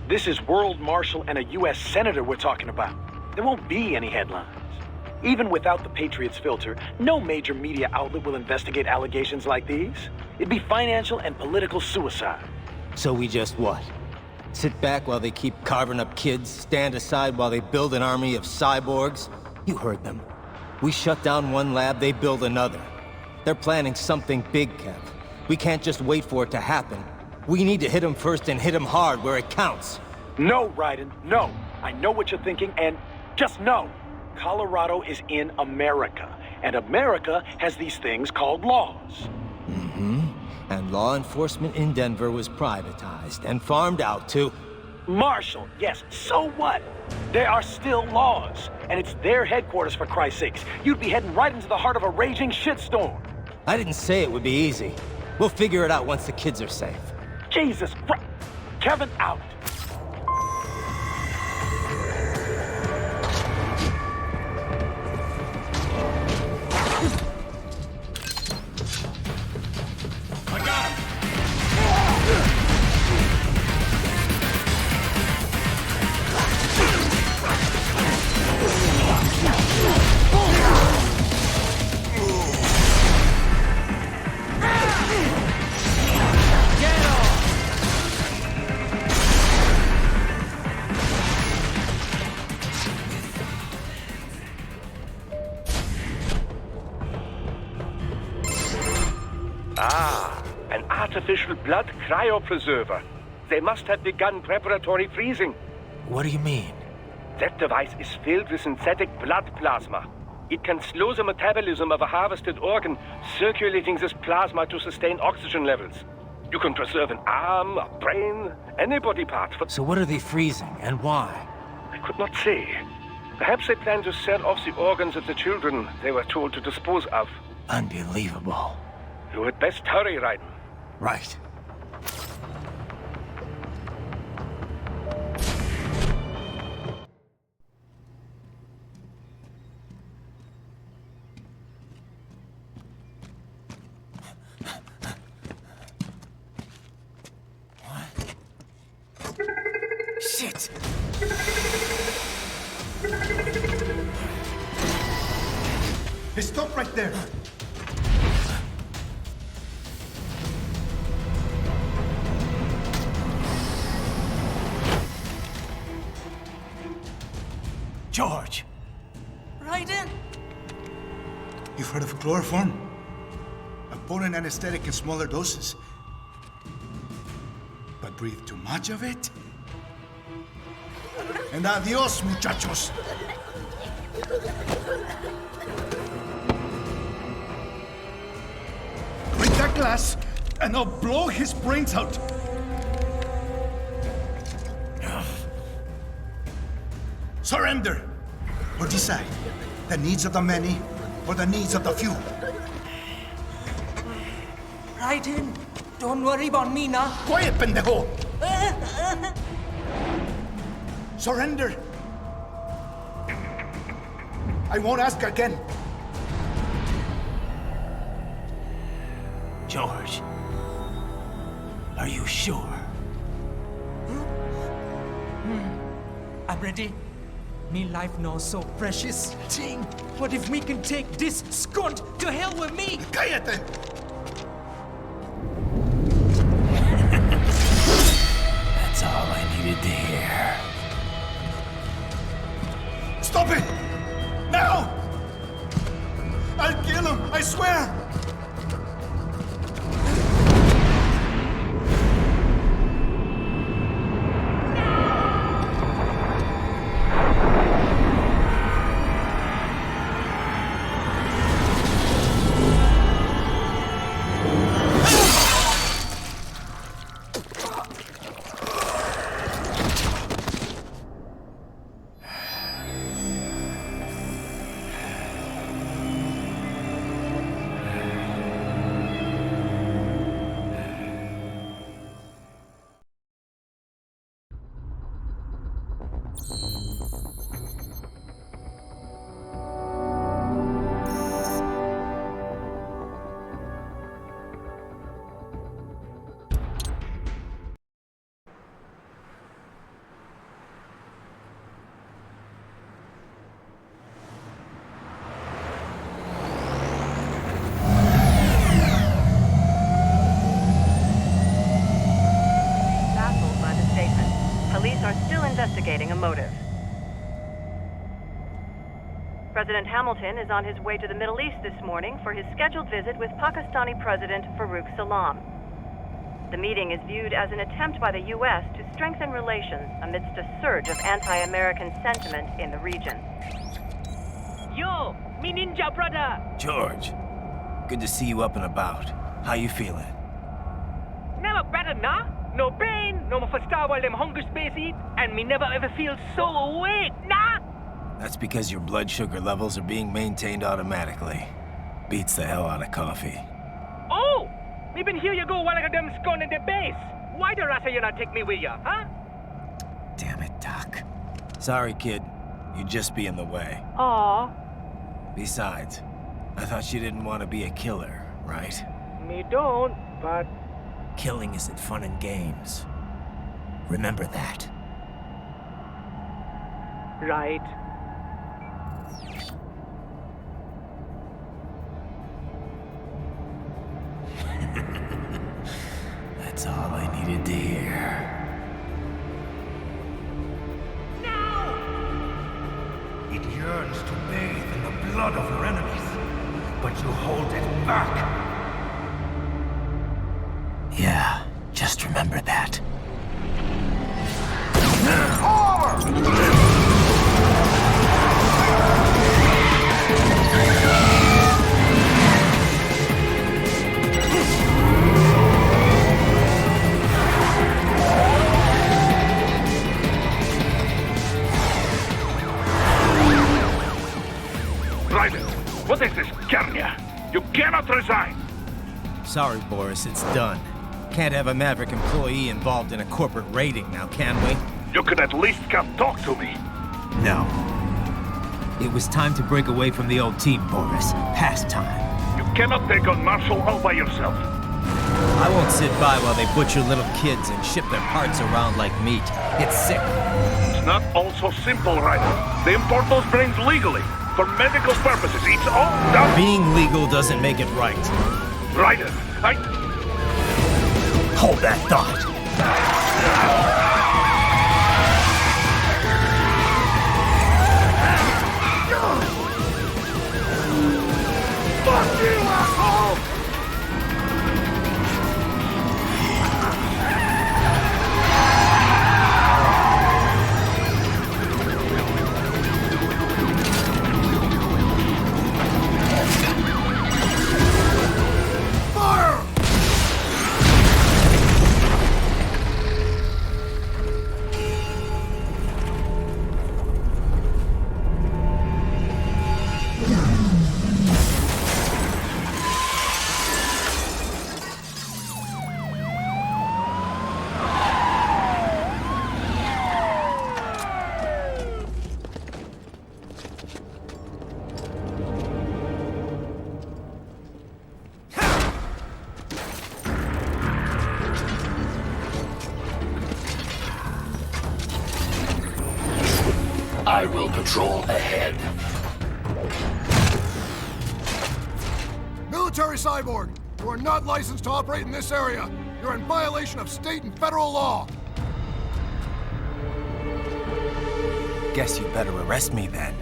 This is World Marshal and a U.S. Senator we're talking about. There won't be any headlines. Even without the Patriots filter, no major media outlet will investigate allegations like these. It'd be financial and political suicide. So we just what? Sit back while they keep carving up kids, stand aside while they build an army of cyborgs? You heard them. We shut down one lab, they build another. They're planning something big, Kev. We can't just wait for it to happen. We need to hit them first and hit them hard where it counts. No, Raiden, no. I know what you're thinking, and just know. Colorado is in America, and America has these things called laws. Mm-hmm. And law enforcement in Denver was privatized and farmed out to... Marshall, yes, so what? There are still laws, and it's their headquarters for Christ's sakes. You'd be heading right into the heart of a raging shitstorm. I didn't say it would be easy. We'll figure it out once the kids are safe. Jesus Christ. Kevin out. An artificial blood cryopreserver. They must have begun preparatory freezing. What do you mean? That device is filled with synthetic blood plasma. It can slow the metabolism of a harvested organ, circulating this plasma to sustain oxygen levels. You can preserve an arm, a brain, any body part for... So what are they freezing, and why? I could not say. Perhaps they plan to sell off the organs of the children they were told to dispose of. Unbelievable. You had best hurry, Raiden. Right. Shit! Hey, stop right there! George! Raiden! You've heard of chloroform? A potent anesthetic in smaller doses. But breathe too much of it? And adios, muchachos! glass, and I'll blow his brains out. Surrender! Or decide. The needs of the many, or the needs of the few. Raiden, don't worry about me now. Quiet, pendejo! Surrender! I won't ask again. George, are you sure? I'm ready. Me life now so precious. Ting, what if we can take this skunt to hell with me? Cállate! That's all I needed to hear. Stop it! Now! I'll kill him, I swear! Investigating a motive. President Hamilton is on his way to the Middle East this morning for his scheduled visit with Pakistani President Farooq Salam. The meeting is viewed as an attempt by the U.S. to strengthen relations amidst a surge of anti-American sentiment in the region. Yo, me ninja brother! George, good to see you up and about. How you feeling? Never better, nah? No pain, no more for star while them hunger space eat, and me never ever feel so awake, nah? That's because your blood sugar levels are being maintained automatically. Beats the hell out of coffee. Oh! Me been here you go while I got them scone in the base. Why the rasta you not take me with ya, huh? Damn it, Doc. Sorry, kid. You'd just be in the way. Aw. Besides, I thought you didn't want to be a killer, right? Me don't, but... Killing isn't fun and games. Remember that. Right. That's all I needed to hear. No! It yearns to bathe in the blood of your enemies, but you hold it back. Yeah, just remember that. Raiden, what is this, Garnia? You cannot resign! Sorry, Boris, it's done. Can't have a Maverick employee involved in a corporate raiding now, can we? You could at least come talk to me. No. It was time to break away from the old team, Boris. Past time. You cannot take on Marshall all by yourself. I won't sit by while they butcher little kids and ship their parts around like meat. It's sick. It's not all so simple, Raiden. They import those brains legally, for medical purposes. It's all done. Being legal doesn't make it right. Raiden, Hold that thought. Fuck you, asshole! Fire! I will patrol ahead. Military Cyborg, you are not licensed to operate in this area. You're in violation of state and federal law. Guess you'd better arrest me then.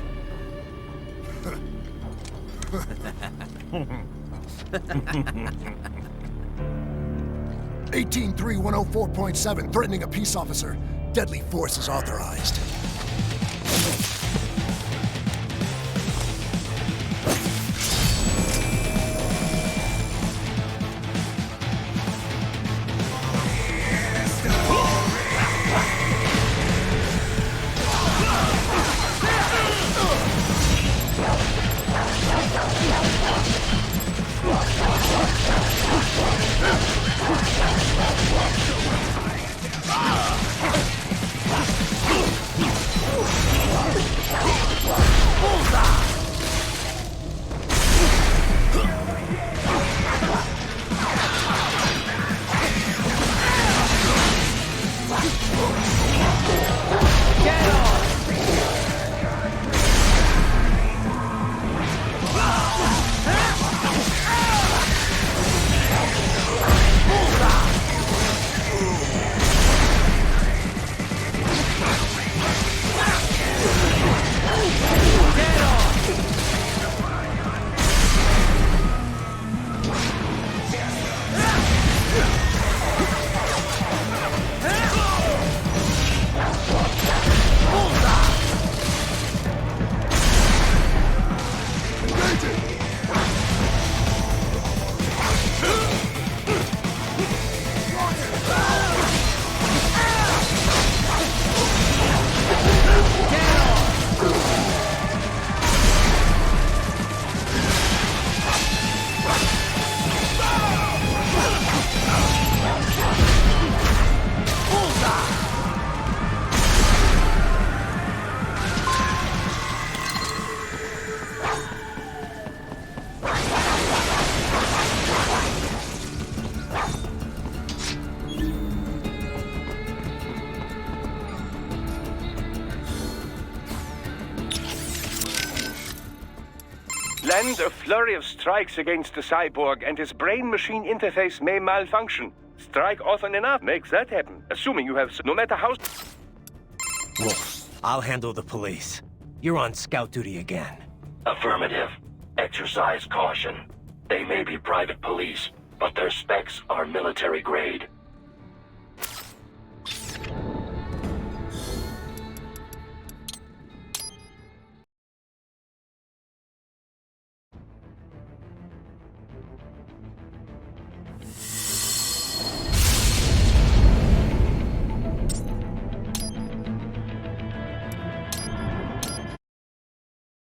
183-104.7, threatening a peace officer. Deadly force is authorized. Land a flurry of strikes against the cyborg, and his brain-machine interface may malfunction. Strike often enough makes that happen, assuming you have no matter how... Wolf, I'll handle the police. You're on scout duty again. Affirmative. Exercise caution. They may be private police, but their specs are military grade.